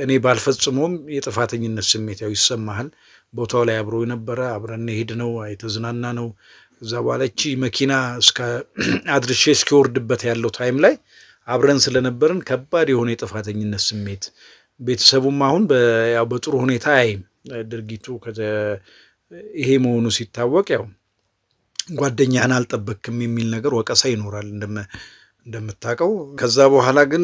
እኔ ባልፈጽሞም የጥፋተኝነት ስሜት ያው ይሰማሃል ቦታው ላይ አብሮ የነበረ አብረን ሄድ ነው አይተዝናና ነው እዛ ባለቺ መኪና እስከ አድርሼ እስኪወርድበት ያለው ታይም ላይ አብረን ስለነበርን ከባድ የሆነ የጥፋተኝነት ስሜት ቤተሰቡም አሁን ያው በጥሩ ሁኔታ አይም ድርጊቱ ይሄ መሆኑ ሲታወቅ ያው ጓደኛህን አልጠበቅም የሚል ነገር ወቀሳ ይኖራል እንደምታቀው ከዛ በኋላ ግን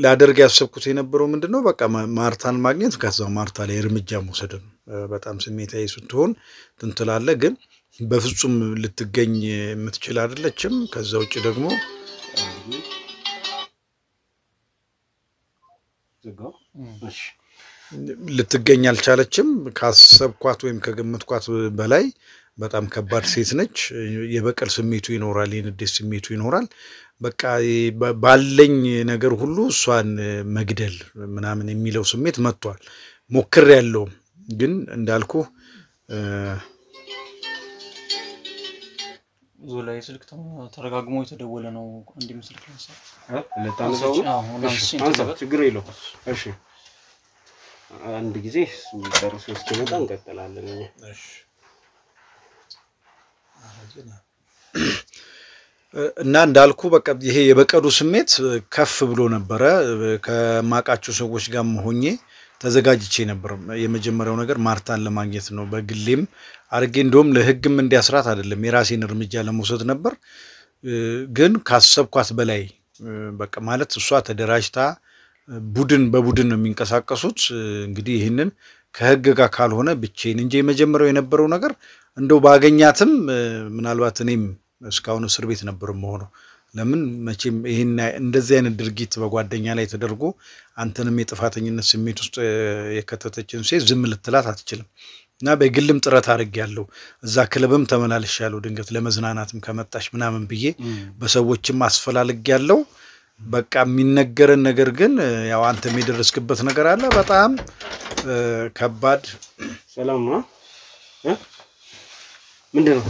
ላደርግ ያሰብኩት የነበረው ምንድነው በቃ ማርታን ማግኘት ከዛው ማርታ ላይ እርምጃ መውሰድ ነው በጣም ስሜታዊ ስትሆን ትንትላለ ግን በፍጹም ልትገኝ የምትችል አይደለችም ከዛ ውጪ ደግሞ ልትገኝ አልቻለችም ካሰብኳት ወይም ከገመትኳት በላይ በጣም ከባድ ሴት ነች የበቀል ስሜቱ ይኖራል የንዴት ስሜቱ ይኖራል በቃ ባለኝ ነገር ሁሉ እሷን መግደል ምናምን የሚለው ስሜት መጥቷል ሞክር ያለው ግን እንዳልኩ ዞላይ ስልክ ተረጋግሞ የተደወለ ነው አንዲም ስልክ ነው ለታንሳው አንሳ ችግር የለውም እሺ አንድ ጊዜ ጨርሶ እስኪመጣ እንቀጥላለን እሺ እና እንዳልኩ በቃ ይሄ የበቀዱ ስሜት ከፍ ብሎ ነበር ከማቃቸው ሰዎች ጋር ሆኜ ተዘጋጅቼ ነበር የመጀመሪያው ነገር ማርታን ለማግኘት ነው በግሌም አርጌ እንደውም ለህግም እንዲያስራት አይደለም የራሴን እርምጃ ለመውሰድ ነበር ግን ካሰብኳት በላይ በቃ ማለት እሷ ተደራጅታ ቡድን በቡድን ነው የሚንቀሳቀሱት እንግዲህ ይሄንን ከህግ ጋር ካልሆነ ብቻዬን እንጂ የመጀመሪያው የነበረው ነገር እንደው ባገኛትም ምናልባት እኔም እስካሁን እስር ቤት ነበር የምሆነው ለምን መቼም ይሄን እንደዚህ አይነት ድርጊት በጓደኛ ላይ ተደርጎ አንተንም የጥፋተኝነት ስሜት ውስጥ የከተተችን ሴት ዝም ልትላት አትችልም እና በግልም ጥረት አድርጌያለሁ እዛ ክለብም ተመላልሻለሁ ድንገት ለመዝናናትም ከመጣሽ ምናምን ብዬ በሰዎችም አስፈላልጌያለሁ በቃ የሚነገረን ነገር ግን ያው አንተም የደረስክበት ነገር አለ በጣም ከባድ ሰላም ነው ምንድነው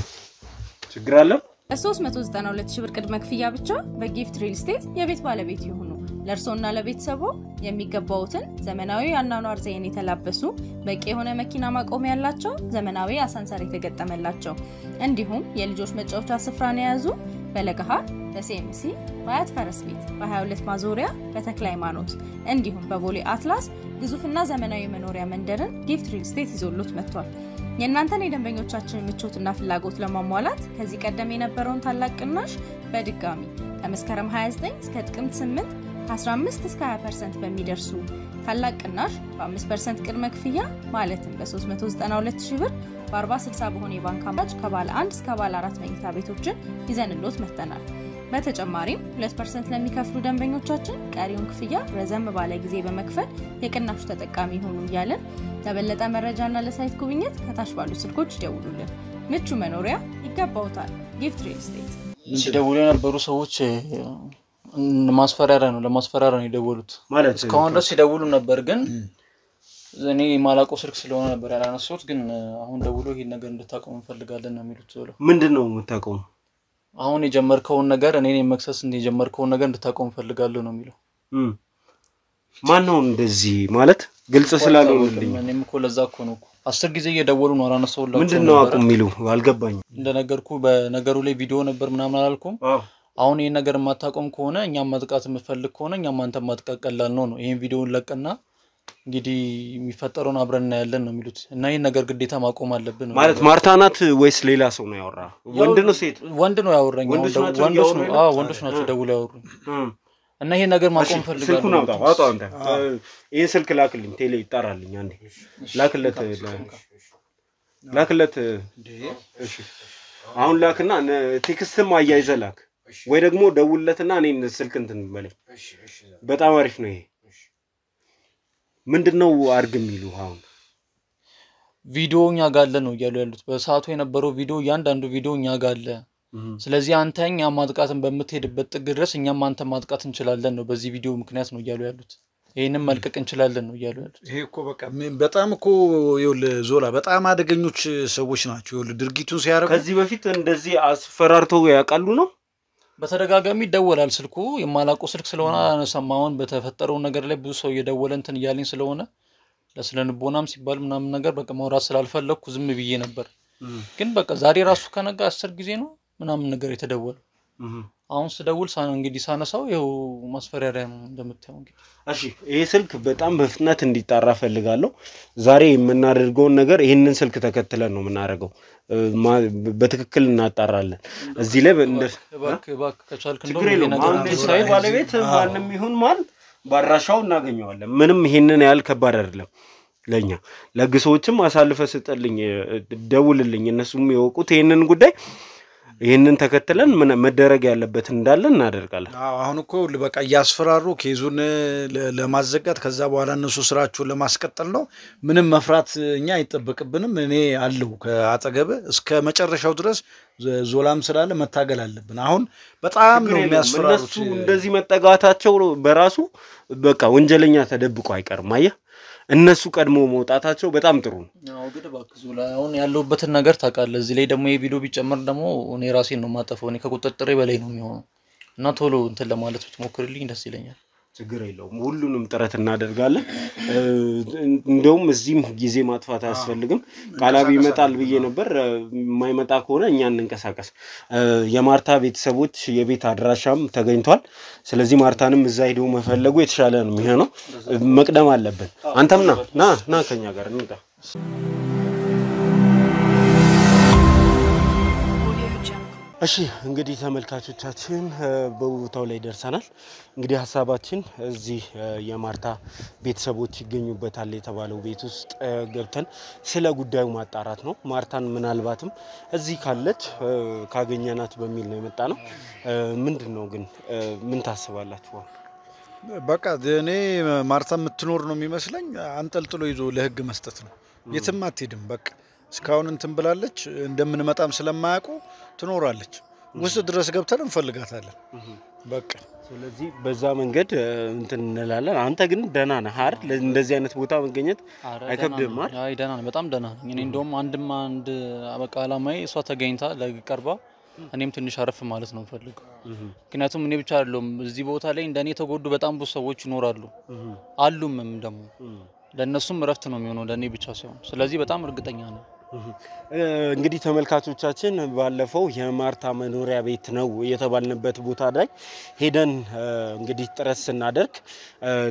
ችግር አለ 392 ሺህ ብር ቅድመ ክፍያ ብቻ በጊፍት ሪል ስቴት የቤት ባለቤት ይሁኑ ለርሶና ለቤተሰቦ የሚገባውትን ዘመናዊ አናኗር ዘይን የተላበሱ በቂ የሆነ መኪና ማቆሚያ ያላቸው ዘመናዊ አሳንሰር የተገጠመላቸው እንዲሁም የልጆች መጫወቻ ስፍራን የያዙ በለገሃር በሲኤምሲ በአያት ፈረስ ቤት በ22 ማዞሪያ በተክለ ሃይማኖት እንዲሁም በቦሌ አትላስ ግዙፍና ዘመናዊ መኖሪያ መንደርን ጊፍት ሪል ስቴት ይዞሉት መጥቷል የእናንተን የደንበኞቻችን ምቾትና ፍላጎት ለማሟላት ከዚህ ቀደም የነበረውን ታላቅ ቅናሽ በድጋሚ ከመስከረም 29 እስከ ጥቅምት 8 ከ15 እስከ 20% በሚደርሱ ታላቅ ቅናሽ በ5% ቅድመ ክፍያ ማለትም በ392 ሺህ ብር በ40/60 በሆነ የባንክ አማራጭ ከባለ 1 እስከ ባለ 4 መኝታ ቤቶችን ይዘንሎት መጥተናል በተጨማሪም 2% ለሚከፍሉ ደንበኞቻችን ቀሪውን ክፍያ ረዘም ባለ ጊዜ በመክፈል የቅናሹ ተጠቃሚ ሆኑ ይያለን ለበለጠ መረጃና ለሳይት ጉብኝት ከታች ባሉ ስልኮች ይደውሉልን ምቹ መኖሪያ ይገባውታል ጊፍት ሪል ስቴት ሲደውሉ የነበሩ ሰዎች ለማስፈራሪያ ነው የደወሉት ማለት እስካሁን ድረስ ሲደውሉ ነበር ግን እኔ ማላቆ ስልክ ስለሆነ ነበር ያላነሱት ግን አሁን ደውሎ ይሄን ነገር እንድታቆም እንፈልጋለን ነው የሚሉት ዞሎ ምንድነው የምታቆም አሁን የጀመርከውን ነገር እኔን መክሰስ የጀመርከውን ነገር እንድታቆም እንፈልጋለሁ ነው የሚለው ማን ነው እንደዚህ ማለት ግልጽ ስላልሆነልኝ እኔም እኮ ለዛ እኮ ነው 10 ጊዜ እየደወሉ ነው አላነሳውላችሁ ምንድነው አቁም የሚሉ አልገባኝም እንደነገርኩ በነገሩ ላይ ቪዲዮ ነበር ምናምን አላልኩም አሁን ይሄን ነገር ማታቆም ከሆነ እኛም ማጥቃት የምፈልግ ከሆነ እኛም አንተ ማጥቃቀላል ነው ይሄን ቪዲዮን ለቀና እንግዲህ የሚፈጠረውን አብረን ያለን ነው የሚሉት እና ይሄን ነገር ግዴታ ማቆም አለብን ማለት ማርታ ናት ወይስ ሌላ ሰው ነው ያወራ ወንድ ነው ሴት ወንድ ነው ያወራኝ ወንዶች ናቸው ደውለው ያወሩኝ እና ይሄን ነገር ማቆም ፈልጋለሁ ስልኩን አውጣው አንተ ይሄ ስልክ ላክልኝ ቴሌ ይጣራልኝ አንዴ ላክለት እሺ አሁን ላክና ቴክስትም አያይዘላክ ወይ ደግሞ ደውልለትና እኔን ስልክ እንትን በለኝ በጣም አሪፍ ነው ይሄ ምንድነው አርግ የሚሉ አሁን ቪዲዮኛ ጋር ነው እያሉ ያሉት በሰዓቱ የነበረው ቪዲዮ ያንዳንዱ ቪዲዮኛ ጋር ስለዚህ አንተኛ ማጥቃትን በመትሄድበት ጥግ ድረስ እኛም አንተ ማጥቃት እንችላለን ነው በዚህ ቪዲዮ ምክንያት ነው እያሉ ያሉት ይሄንን መልቀቅ እንችላለን ነው እያሉ ያሉት ይሄ እኮ በቃ በጣም እኮ ዞላ በጣም አደገኞች ሰዎች ናቸው ድርጊቱን ሲያረጉ ከዚህ በፊት እንደዚህ አስፈራርተው ያቃሉ ነው በተደጋጋሚ ይደወላል ስልኩ የማላቆ ስልክ ስለሆነ አነሰማውን በተፈጠረው ነገር ላይ ብዙ ሰው እየደወለ እንትን ይያለኝ ስለሆነ ለስለንቦናም ሲባል ምናምን ነገር በቃ ማውራት ስላልፈለኩ ዝም ብዬ ነበር ግን በቃ ዛሬ ራሱ ከነጋ 10 ጊዜ ነው ምናምን ነገር የተደወለው አሁን ስደውል እንግዲህ ሳነሳው ይሄው ማስፈራሪያ ነው እንደምታየው እንግዲህ እሺ ይሄ ስልክ በጣም በፍጥነት እንዲጣራ ፈልጋለሁ ዛሬ የምናደርገው ነገር ይሄንን ስልክ ተከትለን ነው የምናደርገው በትክክል እናጣራለን እዚህ ላይ ባክ ከቻልክ እንደው ይሄ ነገር ሳይ ባለቤት ማንንም ይሁን ማን ባራሻው እናገኘዋለን ምንም ይሄንን ያህል ከባድ አይደለም ለኛ ለግሶችም አሳልፈ ስጠልኝ ደውልልኝ እነሱም ይወቁት ይሄንን ጉዳይ ይሄንን ተከትለን መደረግ ያለበት እንዳለ እናደርጋለን አሁን እኮ በቃ ያስፈራሩ ኬዙን ለማዘጋት ከዛ በኋላ እነሱ ስራቸውን ለማስቀጠል ነው ምንም መፍራት እኛ አይተበቅብንም እኔ አለው ከአጠገበ እስከ መጨረሻው ድረስ ዞላም ስላለ መታገል አለብን አሁን በጣም ነው የሚያስፈራሩት እነሱ እንደዚህ መጠጋታቸው በራሱ በቃ ወንጀለኛ ተደብቆ አይቀርም አያ እነሱ ቀድሞ መውጣታቸው በጣም ጥሩ ነው። ያው ግድ ባክዙ ላይ አሁን ያለውበትን ነገር ታውቃለህ። እዚህ ላይ ደግሞ የቪዲዮ ቢጨመር ደግሞ እኔ ራሴን ነው ማጠፈው። እኔ ከቁጥጥሬ በላይ ነው የሚሆነው እና ቶሎ እንትን ለማለት ብትሞክርልኝ ደስ ይለኛል። ችግር የለውም ሁሉንም ጥረት እናደርጋለን። እንደውም እዚህም ጊዜ ማጥፋት አያስፈልግም። ቃላቢ ይመጣል ብዬ ነበር የማይመጣ ከሆነ እኛ እንንቀሳቀስ። የማርታ ቤተሰቦች የቤት አድራሻም ተገኝቷል። ስለዚህ ማርታንም እዛ ሄዶ መፈለጉ የተሻለ ነው የሚሆነው። መቅደም አለብን። አንተም ና ከኛ ጋር እንውጣ። እሺ እንግዲህ ተመልካቾቻችን በቦታው ላይ ደርሰናል። እንግዲህ ሐሳባችን እዚህ የማርታ ቤተሰቦች ይገኙበታል የተባለው ቤት ውስጥ ገብተን ስለ ጉዳዩ ማጣራት ነው። ማርታን ምናልባትም እዚህ ካለች ካገኘናት በሚል ነው የመጣነው። ምንድነው ግን ምን ታስባላችሁ? በቃ እኔ ማርታ የምትኖር ነው የሚመስለኝ። አንጠልጥሎ ይዞ ለህግ መስጠት ነው። የትም አትሄድም። በቃ እስካሁን እንትን ብላለች። እንደምንመጣም ስለማያውቁ ትኖራለች። ውስጥ ድረስ ገብተን እንፈልጋታለን። በቃ ስለዚህ በዛ መንገድ እንትን እንላለን። አንተ ግን ደህና ነህ አይደል? እንደዚህ አይነት ቦታ መገኘት አይከብድም አይደል? አይ ደህና ነኝ፣ በጣም ደህና ነኝ። እኔ እንደውም አንድ በቃ አላማዬ እሷ ተገኝታ ለቀርባ እኔም ትንሽ አረፍ ማለት ነው ፈልገው። ምክንያቱም እኔ ብቻ አይደለም እዚህ ቦታ ላይ እንደኔ ተጎዱ በጣም ብዙ ሰዎች ይኖራሉ አሉምም ደግሞ ለነሱም ረፍት ነው የሚሆነው ለኔ ብቻ ሳይሆን። ስለዚህ በጣም እርግጠኛ ነኝ። እንግዲህ ተመልካቾቻችን ባለፈው የማርታ መኖሪያ ቤት ነው የተባልንበት ቦታ ላይ ሄደን እንግዲህ ጥረት ስናደርግ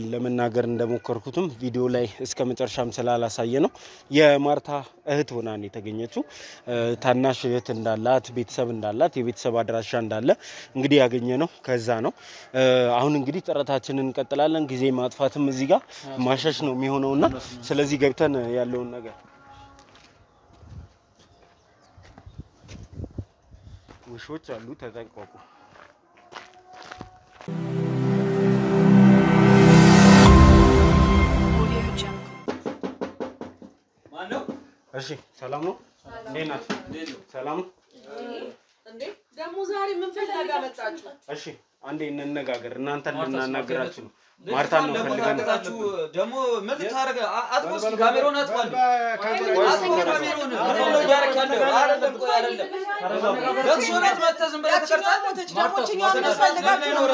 ለመናገር እንደሞከርኩትም ቪዲዮ ላይ እስከመጨረሻም ስላላሳየ ነው የማርታ እህት ሆና ነው የተገኘችው። ታናሽ እህት እንዳላት ቤተሰብ እንዳላት የቤተሰብ አድራሻ እንዳለ እንግዲህ ያገኘነው ከዛ ነው። አሁን እንግዲህ ጥረታችንን እንቀጥላለን። ጊዜ ማጥፋትም እዚህ ጋር ማሸሽ ነው የሚሆነውና ስለዚህ ገብተን ያለውን ነገር ውሾች አሉ ተጠንቀቁ። ማነው? እሺ ሰላም ነው? እንዴት ናችሁ? ሰላም ነው? እንዴ ደሞ ዛሬ ምን ፈልጋ መጣችሁ? እሺ አንዴ እንነጋገር። እናንተን ልናናግራችሁ ነው። ማርታን ነው ፈልጋችሁ ደሞ ምን ታረጋ? አጥፎስ ካሜራውን አጥፋል። ካሜራውን ነው ያረካለው። አይደለም ቆይ አይደለም። ለክሶናት መተዝም በላ ተቀርጻለች። ማርታችኛው መስፈልጋችሁ ነው።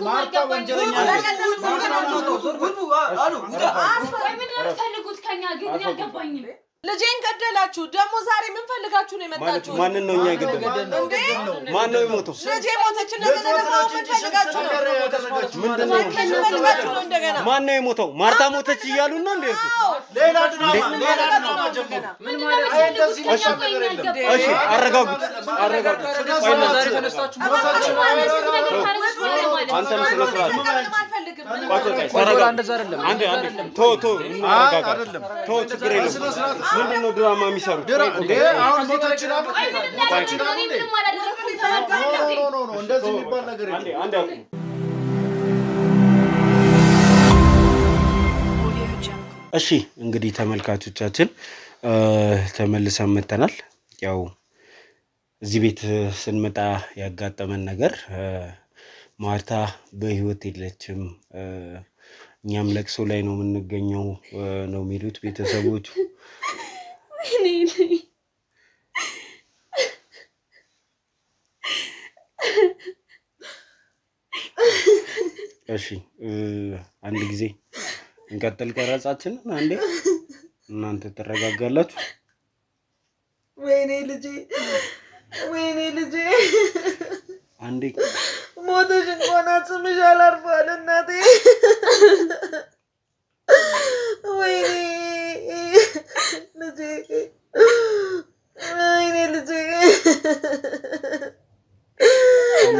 ማርታ ወንጀለኛ ነች። ሁሉ አሉ ምን ፈልጉት ከኛ ግን ያገባኝ ልጄን ገደላችሁ። ደሞ ዛሬ ምን ፈልጋችሁ ነው የመጣችሁ? ማን ነው እኛ ይገደል? ማን ነው የሞተው? ልጄ ሞተች። እንደገና ምን ፈልጋችሁ ነው? ምንድን ነው ፈልጋችሁ ነው? እንደገና ማን ነው የሞተው? ማርታ ሞተች እያሉ ነው እንዴ? ሌላ ድራማ ጀመሩ። ምን ማለት ነው? እንደዚህ ነገር የለም። እሺ አረጋጉት። ዛሬ ተነስታችሁ ሞታችሁ አንተ ነው ስለስራት እንደዛ አይደለም። አንዴ ቶ ችግር የለም። ምንድነው ድራማ የሚሰሩት? አሁን ሞታችሁ ነው እንደዚህ የሚባል ነገር የለም። አንዴ አቁም። እሺ እንግዲህ ተመልካቾቻችን ተመልሰን መተናል። ያው እዚህ ቤት ስንመጣ ያጋጠመን ነገር ማርታ በህይወት የለችም። እኛም ለቅሶ ላይ ነው የምንገኘው ነው የሚሉት ቤተሰቦቹ። እሺ አንድ ጊዜ እንቀጥል ቀረጻችንን። አንዴ እናንተ ተረጋጋላችሁ። ወይኔ ልጄ አንዴ ሞተሽ እንኳን አጽምሽ አላርፏል እናቴ። ወይኔ ልጄ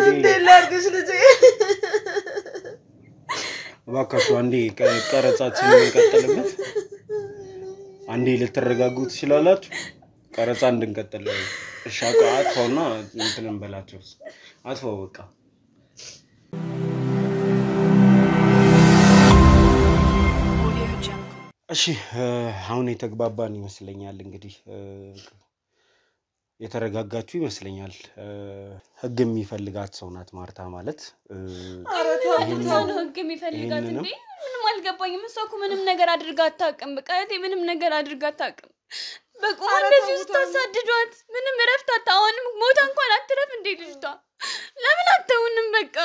እንዴት ላድርግሽ ልጄ? እባካችሁ አንዴ ቀረጻችንን እንቀጥልበት። አንዴ ልትረጋጉ ትችላላችሁ። ቀረጻ እንድንቀጥል እሺ። አጥፋውና እንትን እንበላችሁ። አጥፋው በቃ። እሺ አሁን የተግባባን ይመስለኛል። እንግዲህ የተረጋጋችሁ ይመስለኛል። ህግ የሚፈልጋት ሰው ናት ማርታ ማለት። አረታው ህግ የሚፈልጋት እንዴ? ምንም አልገባኝም። እሷ እኮ ምንም ነገር አድርጋ አታውቅም። በቃ እህቴ ምንም ነገር አድርጋ አታውቅም። በቁማ እንደዚህ ውስጥ ታሳድዷት ምንም እረፍት አታውንም። ሞታ እንኳን አትረፍ እንዴ ልጅቷ? ለምን አትተውንም? በቃ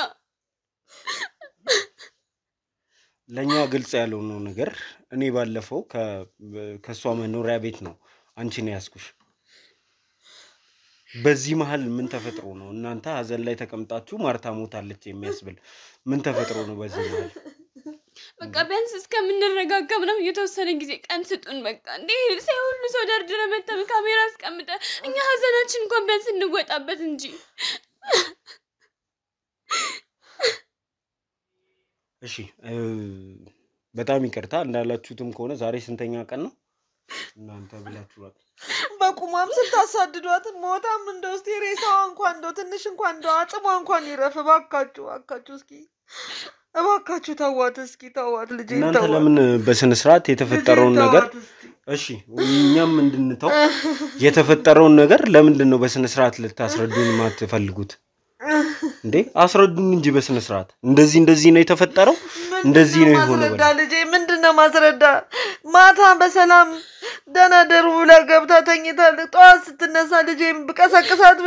ለኛ ግልጽ ያልሆነው ነገር እኔ ባለፈው ከሷ መኖሪያ ቤት ነው አንቺን ያስኩሽ። በዚህ መሃል ምን ተፈጥሮ ነው እናንተ ሀዘን ላይ ተቀምጣችሁ ማርታ ሞታለች የሚያስብል ምን ተፈጥሮ ነው በዚህ መሃል? በቃ ቢያንስ እስከምንረጋጋ ምናምን የተወሰነ ጊዜ ቀን ስጡን። በቃ እንዴ ሁሉ ሰው ደርድረ መተም ካሜራ አስቀምጠ እኛ ሀዘናችን እንኳን ቢያንስ እንወጣበት እንጂ። እሺ በጣም ይቅርታ እንዳላችሁትም ከሆነ ዛሬ ስንተኛ ቀን ነው እናንተ ብላችኋል? በቁማም ስታሳድዷት ሞታም እንደው እስቲ ሬሳዋ እንኳን እንደው ትንሽ እንኳን እንደው አጽሟ እንኳን ይረፍ። እባካችሁ እስኪ እባካችሁ ተዋት እስኪ ተዋት ልጄ ተዋት። እናንተ ለምን በስነ ስርዓት የተፈጠረውን ነገር እሺ እኛም እንድንተው የተፈጠረውን ነገር ለምንድን ነው በስነ ስርዓት ልታስረዱን ማትፈልጉት እንዴ? አስረዱን እንጂ በስነ ስርዓት እንደዚህ ነው የተፈጠረው እንደዚህ ነው የሆነው። ማስረዳ ልጄ ምንድነው ማስረዳ? ማታ በሰላም ደህና ደሩ ብላ ገብታ ተኝታለች። ጠዋት ስትነሳ ልጄም በቀሰቅሳት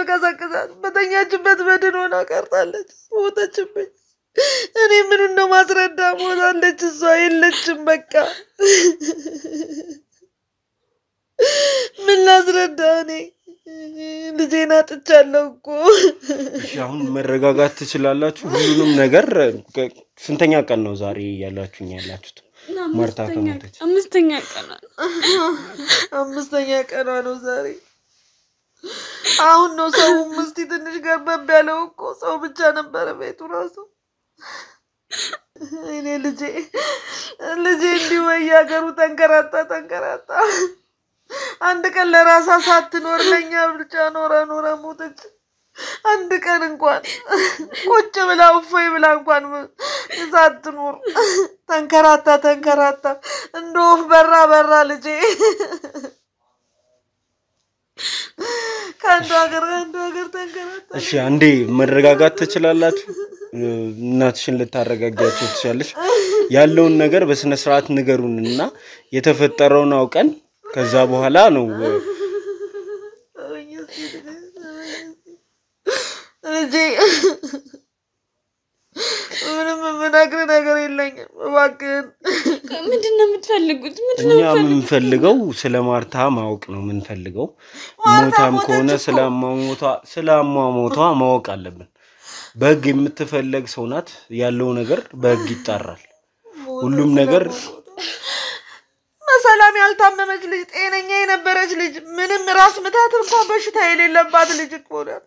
በተኛችበት በድን ሆና ቀርታለች። ሞተችብኝ። እኔ ምኑን ነው ማስረዳ? ሞታለች እሷ የለችም። በቃ ምን ላስረዳ? እኔ ልጄን አጥቻለሁ እኮ። እሺ አሁን መረጋጋት ትችላላችሁ? ሁሉንም ነገር ስንተኛ ቀን ነው ዛሬ ያላችሁት? ማርታ ከሞተች አምስተኛ ቀኗ ነው ዛሬ። አሁን ነው ሰው ምስቲ ትንሽ ገርበብ ያለው እኮ። ሰው ብቻ ነበር ቤቱ ራሱ። እኔ ልጄ እንዲሁ በየሀገሩ ተንከራታ አንድ ቀን ለራሷ ሳትኖር ለኛ ብቻ ኖራ ሞተች። አንድ ቀን እንኳን ቁጭ ብላ እፎይ ብላ እንኳን ሳትኖር ተንከራታ እንደ ወፍ በራ ልጄ። ከአንዱ ሀገር ተንከራታ። እሺ አንዴ መረጋጋት ትችላላችሁ? እናትሽን ልታረጋጋችሁ ትችላለሽ? ያለውን ነገር በስነ ስርዓት ንገሩንና የተፈጠረውን አውቀን ከዛ በኋላ ነው ልጄ። ምንም የምነግር ነገር የለኝም። እባክህን ምንድነው የምትፈልጉት? እኛ የምንፈልገው ስለ ማርታ ማወቅ ነው የምንፈልገው። ሞታም ከሆነ ስለሟሟቷ ማወቅ አለብን። በህግ የምትፈለግ ሰው ናት። ያለው ነገር በህግ ይጣራል። ሁሉም ነገር ሰላም ያልታመመች ልጅ ጤነኛ የነበረች ልጅ ምንም ራስ ምታት እንኳን በሽታ የሌለባት ልጅ እኮ ናት።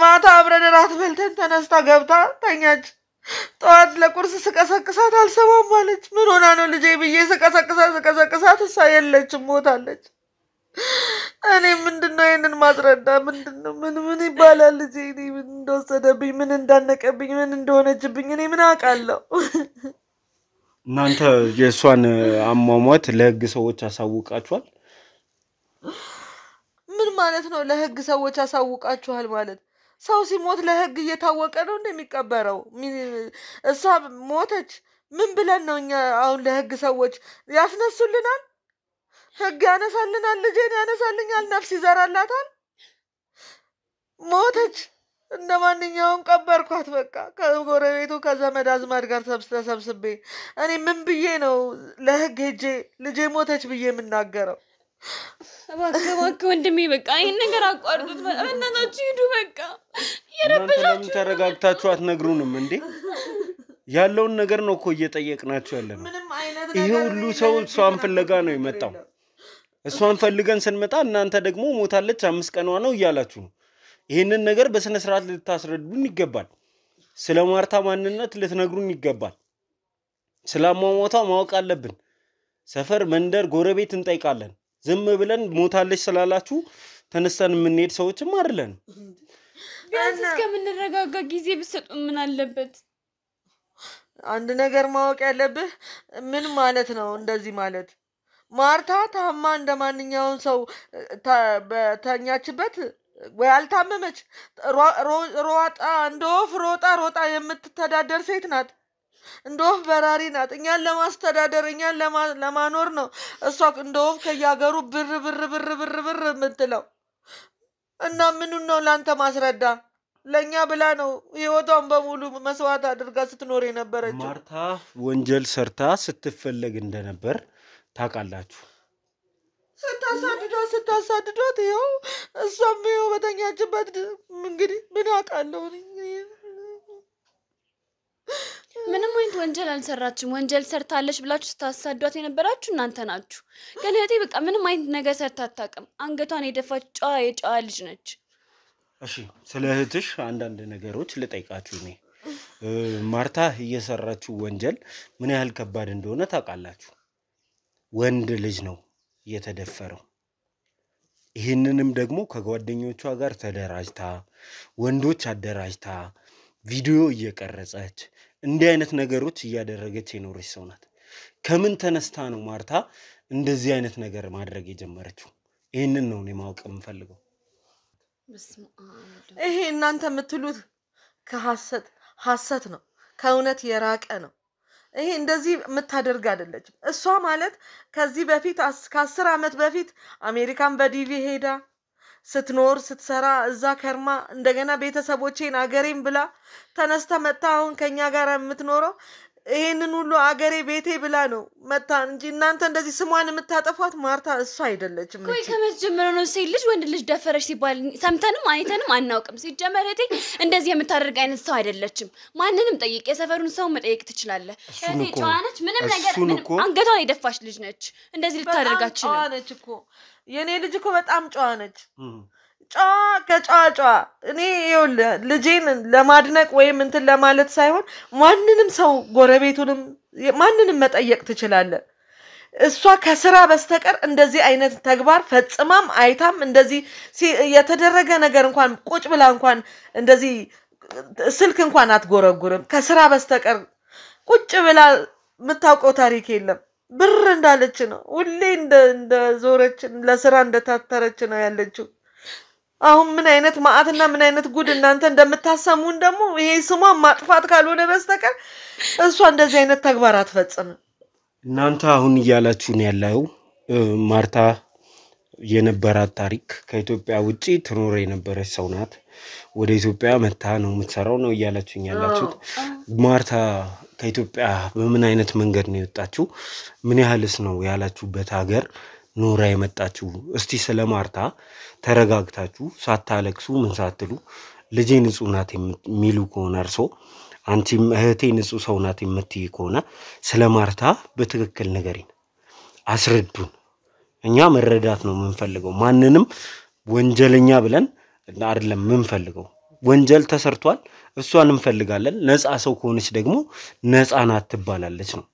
ማታ አብረን ራት በልተን ተነስታ ገብታ ተኛች። ጠዋት ለቁርስ ስቀሰቅሳት አልሰማም ማለች። ምን ሆና ነው ልጄ ብዬ ስቀሰቅሳት እሷ የለችም ሞታለች። እኔ ምንድነው ይሄንን ማስረዳ? ምንድነው ምን ይባላል? ልጄ እኔ ምን እንደወሰደብኝ ምን እንዳነቀብኝ ምን እንደሆነችብኝ እኔ ምን አውቃለሁ? እናንተ የሷን አሟሟት ለህግ ሰዎች አሳውቃችኋል? ምን ማለት ነው ለህግ ሰዎች አሳውቃችኋል ማለት? ሰው ሲሞት ለህግ እየታወቀ ነው እንደሚቀበረው? እሷ ሞተች ምን ብለን ነው እኛ አሁን ለህግ ሰዎች ያስነሱልናል? ህግ ያነሳልናል? ልጄን ያነሳልኛል? ነፍስ ይዘራላታል? ሞተች እንደማንኛውም ቀበርኳት። በቃ ከጎረቤቱ ከዘመድ አዝማድ ጋር ተሰብስቤ እኔ ምን ብዬ ነው ለህግ ሄጄ ልጄ ሞተች ብዬ የምናገረው? እባክህ ወንድሜ በቃ ይሄን ነገር አቋርጡት። በእናታችሁ ሂዱ በቃ። ለምን ተረጋግታችሁ አትነግሩንም እንዴ? ያለውን ነገር ነው እኮ እየጠየቅናችሁ ያለነው። ይሄ ሁሉ ሰው እሷን ፍለጋ ነው የመጣው። እሷን ፈልገን ስንመጣ እናንተ ደግሞ ሞታለች 5 ቀኗ ነው እያላችሁ ነው። ይሄንን ነገር በስነ ስርዓት ልታስረዱን ይገባል። ስለ ማርታ ማንነት ልትነግሩን ይገባል። ስለሟሟቷ ማወቅ አለብን። ሰፈር መንደር ጎረቤት እንጠይቃለን። ዝም ብለን ሞታለች ስላላችሁ ተነስተን የምንሄድ ሰዎችም አይደለን። ቢያንስ እስከምንረጋጋ ጊዜ ብትሰጡ ምን አለበት? አንድ ነገር ማወቅ ያለብህ ምን ማለት ነው እንደዚህ ማለት? ማርታ ታማ እንደማንኛውም ሰው በተኛችበት ወይ አልታመመች ሮጣ እንደ ወፍ ሮጣ የምትተዳደር ሴት ናት። እንደው በራሪ ናት እኛን ለማስተዳደር እኛን ለማኖር ነው እሷ እንደው ከያገሩ ብር ምትለው እና ምን ነው ላንተ ማስረዳ ለኛ ብላ ነው ህይወቷን በሙሉ መስዋዕት አድርጋ ስትኖር የነበረችው ማርታ ወንጀል ሰርታ ስትፈለግ እንደነበር ታውቃላችሁ ስታሳድዷት ይኸው እሷም ይኸው በተኛችበት እንግዲህ ምን አውቃለሁ ምንም አይነት ወንጀል አልሰራችም ወንጀል ሰርታለች ብላችሁ ስታሳዷት የነበራችሁ እናንተ ናችሁ ግን እህቴ በቃ ምንም አይነት ነገር ሰርታ አታውቅም አንገቷን የደፋች የጨዋ ልጅ ነች እሺ ስለ እህትሽ አንዳንድ ነገሮች ልጠይቃችሁ ነኝ ማርታ እየሰራችው ወንጀል ምን ያህል ከባድ እንደሆነ ታውቃላችሁ ወንድ ልጅ ነው የተደፈረው ይሄንንም ደግሞ ከጓደኞቿ ጋር ተደራጅታ ወንዶች አደራጅታ ቪዲዮ እየቀረጸች እንዲህ አይነት ነገሮች እያደረገች የኖረች ሰው ናት ከምን ተነስታ ነው ማርታ እንደዚህ አይነት ነገር ማድረግ የጀመረችው ይሄንን ነው እኔ ማወቅ የምፈልገው ይሄ እናንተ የምትሉት ከሐሰት ነው ከእውነት የራቀ ነው ይሄ እንደዚህ የምታደርግ አይደለችም እሷ ማለት ከዚህ በፊት ከ10 አመት በፊት አሜሪካን በዲቪ ሄዳ ስትኖር ስትሰራ እዛ ከርማ እንደገና ቤተሰቦቼን አገሬን ብላ ተነስታ መጣ አሁን ከኛ ጋር የምትኖረው ይሄንን ሁሉ አገሬ ቤቴ ብላ ነው መጣ እንጂ እናንተ እንደዚህ ስሟን የምታጠፋት ማርታ እሷ አይደለችም ቆይ ከመጀመሪያው ነው ሴት ልጅ ወንድ ልጅ ደፈረሽ ሲባል ሰምተንም አይተንም አናውቅም ሲጀመር እህቴ እንደዚህ የምታደርግ አይነት ሰው አይደለችም ማንንም ጠይቅ የሰፈሩን ሰው መጠየቅ ትችላለህ እህቴ ጨዋ ነች ምንም ነገር አንገቷን የደፋች ልጅ ነች እንደዚህ ልታደርጋችሁ ጨዋ ነች እኮ የኔ ልጅ እኮ በጣም ጨዋ ነች ጨዋ እኔ ይኸውልህ ልጄን ለማድነቅ ወይም እንትን ለማለት ሳይሆን ማንንም ሰው ጎረቤቱንም ማንንም መጠየቅ ትችላለህ እሷ ከስራ በስተቀር እንደዚህ አይነት ተግባር ፈጽማም አይታም እንደዚህ የተደረገ ነገር እንኳን ቁጭ ብላ እንኳን እንደዚህ ስልክ እንኳን አትጎረጉርም ከስራ በስተቀር ቁጭ ብላ የምታውቀው ታሪክ የለም ብር እንዳለች ነው ሁሌ እንደ ዞረች ለስራ እንደታተረች ነው ያለችው አሁን ምን አይነት ማአትና ምን አይነት ጉድ እናንተ እንደምታሰሙን ደግሞ ይሄ ስሟን ማጥፋት ካልሆነ በስተቀር እሷ እንደዚህ አይነት ተግባር አትፈጽም እናንተ አሁን እያላችሁ ነው ያለው ማርታ የነበራት ታሪክ ከኢትዮጵያ ውጪ ትኖር የነበረች ሰው ናት ወደ ኢትዮጵያ መታ ነው የምትሰራው ነው እያላችሁኝ ያላችሁት ማርታ ከኢትዮጵያ በምን አይነት መንገድ ነው የወጣችው ምን ያህልስ ነው ያላችሁበት ሀገር ኖራ የመጣችው እስቲ ስለ ማርታ ተረጋግታችሁ ሳታለቅሱ ምን ሳትሉ ልጄ ንጹህ ናት የሚሉ ከሆነ እርሶ አንቺም እህቴ ንጹህ ሰው ናት የምትይ ከሆነ ስለ ማርታ በትክክል ንገሪን አስረዱን እኛ መረዳት ነው የምንፈልገው ማንንም ወንጀለኛ ብለን አይደለም የምንፈልገው ወንጀል ተሰርቷል እሷን እንፈልጋለን ነፃ ሰው ከሆነች ደግሞ ነፃ ናት ትባላለች ነው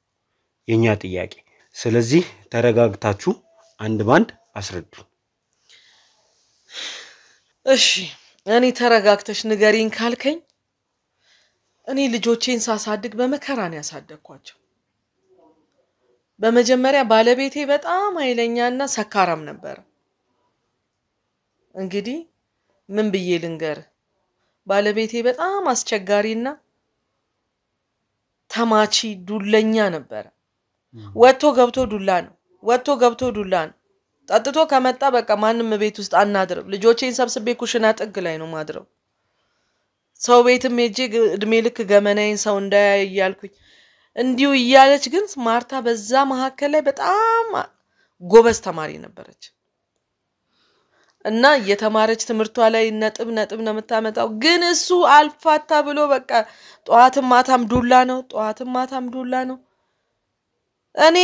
የኛ ጥያቄ ስለዚህ ተረጋግታችሁ አንድ ባንድ አስረዱ እሺ እኔ ተረጋግተሽ ንገሪን ካልከኝ እኔ ልጆቼን ሳሳድግ በመከራ ነው ያሳደግኳቸው በመጀመሪያ ባለቤቴ በጣም ኃይለኛና ሰካራም ነበር እንግዲህ ምን ብዬ ልንገር ባለቤቴ በጣም አስቸጋሪና ተማቺ ዱለኛ ነበር ወጥቶ ገብቶ ዱላ ነው ጠጥቶ ከመጣ በቃ ማንንም ቤት ውስጥ አናድርም ልጆቼን ሰብስቤ ኩሽና ጥግ ላይ ነው ማድረው ሰው ቤትም ሄጄ እድሜ ልክ ገመናዬን ሰው እንዳያይ ያልኩኝ እንዲው ይያለች ግን ማርታ በዛ መሐከል ላይ በጣም ጎበዝ ተማሪ ነበረች እና የተማረች ትምርቷ ላይ ነጥብ ነው የምታመጣው ግን እሱ አልፋታ ብሎ በቃ ጧትም ማታም ዱላ ነው እኔ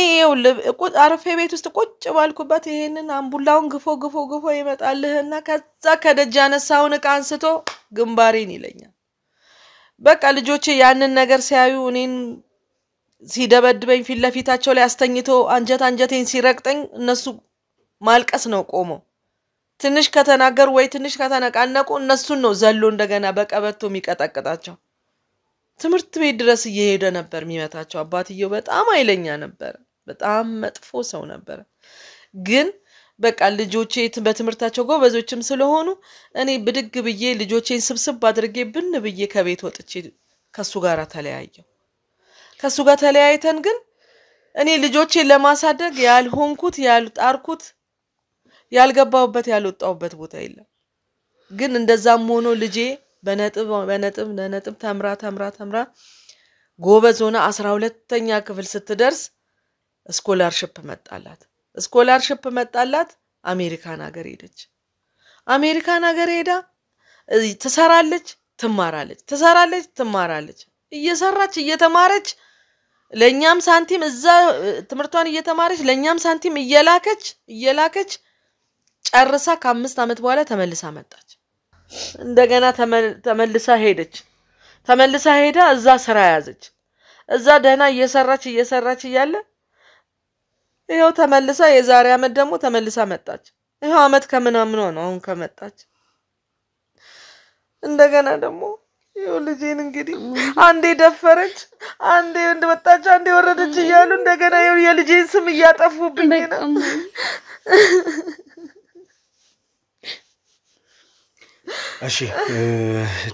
አረፌ ቤት ውስጥ ቁጭ ባልኩበት ይሄንን አምቡላውን ግፎ ይመጣልህና ከዛ ከደጅ ያነሳውን ዕቃ አንስቶ ግንባሬን ይለኛል በቃ ልጆቼ ያንን ነገር ሲያዩ እኔን ሲደበድበኝ ፊት ለፊታቸው ላይ አስተኝቶ አንጀቴን ሲረቅጠኝ እነሱ ማልቀስ ነው ቆሞ ትንሽ ከተናገሩ ወይ ትንሽ ከተነቃነቁ እነሱን ነው ዘሎ እንደገና በቀበቶ የሚቀጠቅጣቸው ትምርት ቤት ድረስ እየሄደ ነበር የሚመታቸው አባትየው በጣም ኃይለኛ ነበር በጣም መጥፎ ሰው ነበር ግን በቃ ልጆቼ በትምርታቸው ጎበዞችም ስለሆኑ እኔ ብድግ ብዬ ልጆቼን ስብስብ አድርጌ ብን ብዬ ከቤት ወጥቼ ከሱ ጋር ተለያየው ከሱ ጋር ተለያይተን ግን እኔ ልጆቼን ለማሳደግ ያልሆንኩት ያልጣርኩት ያልገባውበት ያልወጣውበት ቦታ የለም ግን እንደዛም ሆኖ ልጄ በነጥብ ተምራ ጎበዝ ሆና 12ኛ ክፍል ስትደርስ ስኮላርሺፕ መጣላት አሜሪካን ሀገር ሄደች አሜሪካን ሀገር ሄዳ ትሰራለች ትማራለች እየሰራች እየተማረች ለኛም ሳንቲም እዛ ትምርቷን እየተማረች ለኛም ሳንቲም እየላከች ጨርሳ ከ5 አመት በኋላ ተመልሳ መጣች እንደገና ተመልሳ ሄዳ እዛ ስራ ያዘች እዛ ደህና እየሰራች እያለ ይሄው ተመልሳ የዛሬ አመት ደግሞ ተመልሳ መጣች ይሄው አመት ከምናምን ነው አሁን ከመጣች እንደገና ደግሞ ይሄው ልጄን እንግዲህ አንዴ ደፈረች አንዴ እንደመጣች አንዴ ወረደች እያሉ እንደገና ይሄው የልጄን ስም እያጠፉብኝ ነው እሺ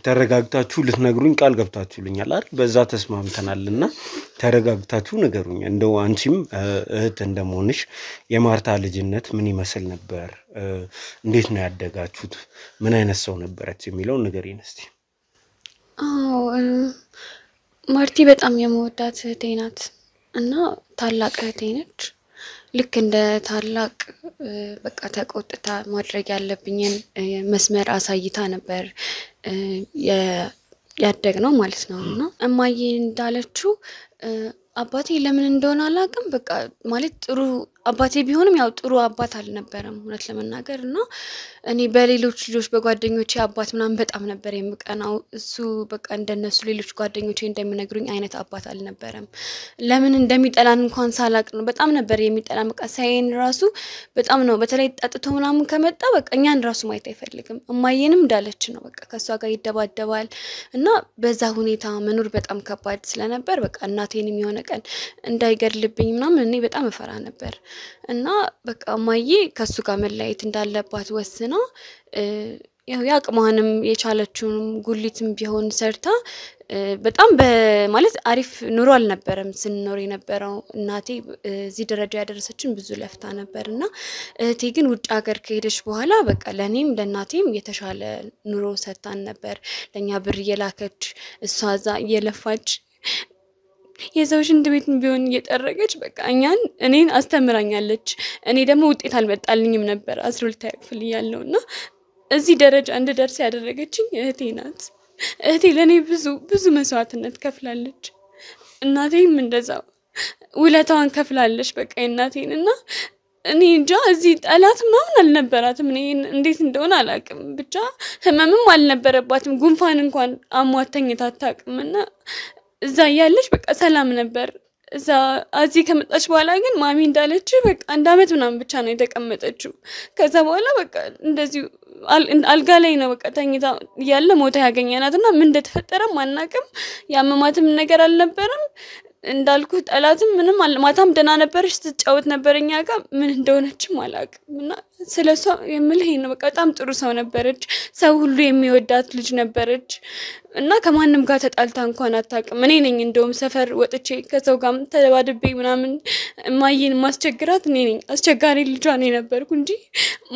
ተረጋግታችሁ ልትነግሩኝ ቃል ገብታችሁልኛል አይደል በዛ ተስማምተናልና ተረጋግታችሁ ንገሩኝ እንደው አንቺም እህት እንደመሆንሽ የማርታ ልጅነት ምን ይመስል ነበር እንዴት ነው ያደጋችሁት ምን አይነት ሰው ነበረች የሚለው ንገሪኝ እስቲ ማርቲ በጣም የምወዳት እህቴ ናት እና ታላቅ እህቴ ነች ልክ እንደ ታላቅ በቃ ተቆጥታ ማድረግ ያለብኝን መስመር አሳይታ ነበር ያደግነው ማለት ነውና እማዬ እንዳለችው አባቴ ለምን እንደሆነ አላቅም በቃ ማለት ጥሩ አባቴ ቢሆንም ያው ጥሩ አባት አልነበረም እውነት ለመናገርና እኔ በሌሎች ልጆች በጓደኞቼ አባት ምናምን በጣም ነበር የምቀናው እሱ በቃ እንደነሱ ሌሎች ጓደኞቼ እንደሚነግሩኝ አይነት አባት አልነበረም ለምን እንደሚጠላን እንኳን ሳላቅ ነው በጣም ነበር የሚጠላን በቃ ሳይን ራሱ በጣም ነው በተለይ ጠጥቶ ምናምን ከመጣ በቃ እኛን ራሱ ማየት አይፈልግም እማዬንም እንዳለች ነው በቃ ከሷ ጋር ይደባደባል እና በዛ ሁኔታ መኖር በጣም ከባድ ስለነበር በቃ እናቴንም የሆነ ቀን እንዳይገድልብኝ ምናምን እኔ በጣም እፈራ ነበር እና በቃ ማዬ ከሱ ጋር መለያየት እንዳለባት ወስና ያው ያቅማንም የቻለችውንም ጉሊትም ቢሆን ሰርታ በጣም በማለት አሪፍ ኑሮ አልነበረም ስንኖር የነበረው እናቴ እዚህ ደረጃ ያደረሰችን ብዙ ለፍታ ነበርና እህቴ ግን ውጭ ሀገር ከሄደች በኋላ በቃ ለኔም ለናቴም የተሻለ ኑሮ ሰጣን ነበር ለኛ ብር እየላከች እሷዛ እየለፋች የሰው ሽንት ቤት ቢሆን እየጠረገች በቃ እኔን አስተምራኛለች እኔ ደግሞ ውጤት አልመጣልኝም ነበር 12 ክፍል ያለውና እዚህ ደረጃ እንድደርስ ያደረገችኝ እህቴ ናት እህቴ ለኔ ብዙ መስዋዕትነት ከፍላለች እናቴም እንደዛው ውለታዋን ከፍላለች በቃ እናቴንና እኔ እንጃ እዚህ ጠላት ምናምን አልነበራትም እኔ እንዴት እንደሆነ አላቅም ብቻ ህመምም አልነበረባትም ጉንፋን እንኳን አሟተኝታ አታቅምና እዛ ያለች በቃ ሰላም ነበር እዛ አዚ ከመጣች በኋላ ግን ማሚ እንዳለች በቃ አንድ አመት ምናምን ብቻ ነው የተቀመጠችው ከዛ በኋላ በቃ እንደዚህ አልጋ ላይ ነው በቃ ተኝታ ያለ ሞታ ያገኘናትና ምን እንደተፈጠረ ማናቀም ያመማትም ነገር አልነበረም እንዳልኩ ጠላትም ምንም ማታም ደና ነበርሽ ትጫወት ነበርኛ ጋር ምን እንደሆነችም አላቅምና ስለሷ የምልህ ነው በቃ በጣም ጥሩ ሰው ነበረች ሰው ሁሉ የሚወዳት ልጅ ነበረች እና ከማንንም ጋር ተጣልታ እንኳን አታቅም እኔ ነኝ እንደውም ሰፈር ወጥቼ ከሰው ጋር ተደባድቤ ምናምን ማይን ማስቸግራት እኔ ነኝ አስቸጋሪ ልጇ ነኝ ነበርኩ እንጂ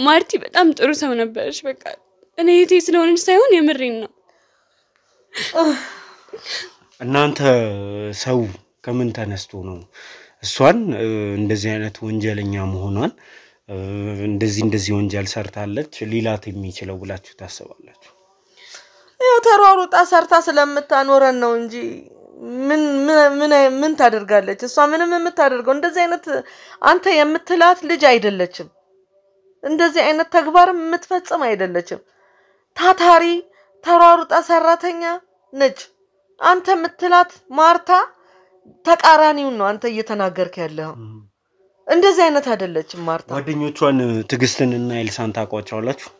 ማርቲ በጣም ጥሩ ሰው ነበረች በቃ እኔ እህቴ ስለሆነች ሳይሆን የምሬን ነው እናንተ ሰው ከምን ተነስቶ ነው እሷን እንደዚህ አይነት ወንጀለኛ መሆኗን እንደዚህ ወንጀል ሰርታለች ሊላት የሚችለው ብላችሁ ታስባላችሁ ያው ተሯሩጣ ሰርታ ስለምታኖረን ነው እንጂ ምን ታደርጋለች እሷ ምንም የምታደርገው እንደዚህ አይነት አንተ የምትላት ልጅ አይደለችም እንደዚህ አይነት ተግባር የምትፈጽም አይደለችም ታታሪ ተሯሩጣ ሰራተኛ ነች አንተ የምትላት ማርታ ተቃራኒው ነው አንተ እየተናገርክ ያለው እንደዚህ አይነት አይደለችም ማርታ ጓደኞቿን ትግስትንና ኤልሳን ታቋጫውላችሁ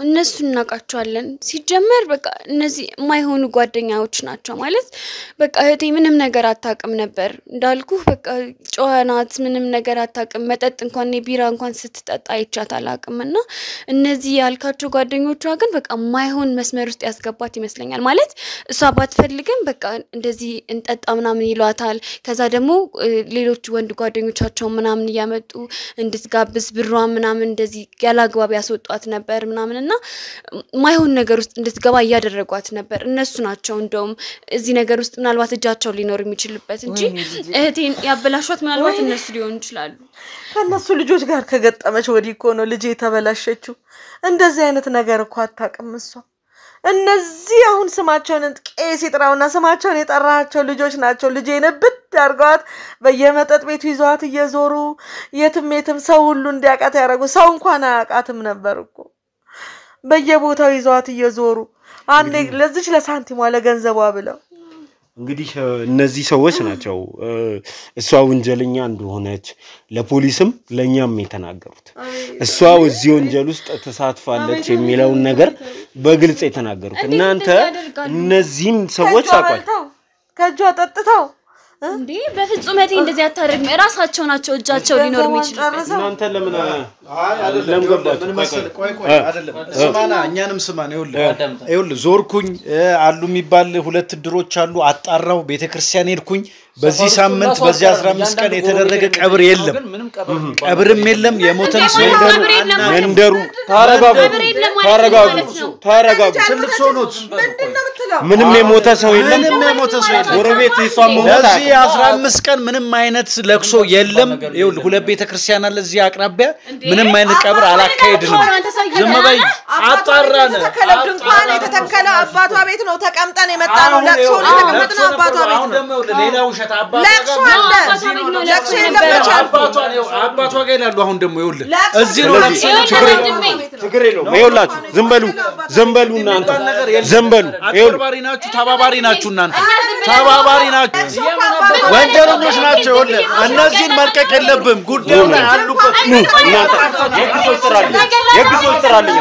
እነሱ እናቃቸዋለን ሲጀመር በቃ እነዚህ የማይሆኑ ጓደኛዎች ናቸው ማለት በቃ እህቴ ምንም ነገር አታውቅም ነበር እንዳልኩ በቃ ጨዋናት ምንም ነገር አታውቅም መጠጥ እንኳን ቢራ እንኳን ስትጠጣ አይቻት አላውቅምና እነዚህ ያልካቸው ጓደኞቿ ግን በቃ የማይሆን መስመር ውስጥ ያስገባት ይመስለኛል ማለት እሷ ባትፈልግም በቃ እንደዚህ እንጠጣ ምናምን ይሏታል ከዛ ደግሞ ሌሎች ወንድ ጓደኞቻቸው ምናምን ያመጡ እንድትጋብዝ ብሯ ምናምን እንደዚህ ያላግባብ ያስወጣት ነበር ምናምንና ማይሆን ነገር ውስጥ እንድትገባ ያደረጓት ነበር እነሱ ናቸው እንደውም እዚህ ነገር ውስጥ ምናልባት እጃቸው ሊኖር የሚችልበት እንጂ እህቴን ያበላሿት ምናልባት እነሱ ሊሆን ይችላሉ ከነሱ ልጆች ጋር ከገጠመች ወዲህ እኮ ነው ልጄ ተበላሸችው እንደዚህ አይነት ነገር እኮ አታውቅም እሷ እነዚህ አሁን ስማቸውን ቄስ ይጥራውና ስማቸውን የጠራቸው ልጆች ናቸው ልጄን ብድ አርጓት በየመጠጥ ቤቱ ይዟት እየዞሩ የትም ሰው ሁሉ እንዲያቃት ያረጉ ሰው እንኳን አያቃትም ነበር እኮ በየቦታው ይዟት እየዞሩ አንዴ ለዚች ለሳንቲሟ ለገንዘቧ ብለው እንግዲህ እነዚህ ሰዎች ናቸው እሷ ወንጀለኛ እንደሆነች ለፖሊስም ለኛም የተናገሩት እሷ እዚህ ወንጀል ውስጥ ተሳትፋለች የሚለው ነገር በግልጽ የተናገሩት እናንተ እነዚህን ሰዎች አቋቸው ከጇ ጠጥተው እንዴ በፍጹም እቴ እንደዚህ አታረግም ራሳቸው ናቸው እጃቸው ሊኖር የሚችል እናንተ ለምን አይደለም ገባችሁ ምን መሰለ ቆይ አይደለም ስማና እኛንም ስማና ይኸውልህ ዞርኩኝ አሉ የሚባል ሁለት ድሮች አሉ አጣራው ቤተክርስቲያን ሄድኩኝ በዚህ ሳምንት በዚህ 15 ቀን የተደረገ ቀብር የለም ቀብርም የለም የሞተን ሰው መንደሩ ታረጋጉ ትልቅ ሰው ነው ምንም የሞተ ሰው የለም ጎረቤት ይሷም ለዚህ 15 ቀን ምንም አይነት ለቅሶ የለም ይኸውልህ ሁለት ቤተክርስቲያን አለ እዚህ አቅራቢያ ምንም አይነት ቀብር አላካሄድንም ዝም በይ አጣራነ ድንኳን የተተከለ አባቷ ቤት ነው ተቀምጠን የመጣ ነው ለቅሶ ተቀምጠን አባቷ ቤት ነው ሌላው ሸታ ለቅሶ አለ ለቅሶ የለም አባቷ ጋር ይላሉ አሁን ደግሞ ይኸውልህ እዚህ ነው ለቅሶ ችግር የለውም ይኸውላችሁ ዝም በሉ እናንተ ዝም በሉ ተባባሪ ናችሁ ተባባሪ ናችሁ እናንተ ተባባሪ ናችሁ ወንጀለኞች ናቸው ይኸውልህ እነዚህን መልቀቅ የለብም ጉዳዩ ላይ አሉበት እናንተ የግዞች ጥራልኝ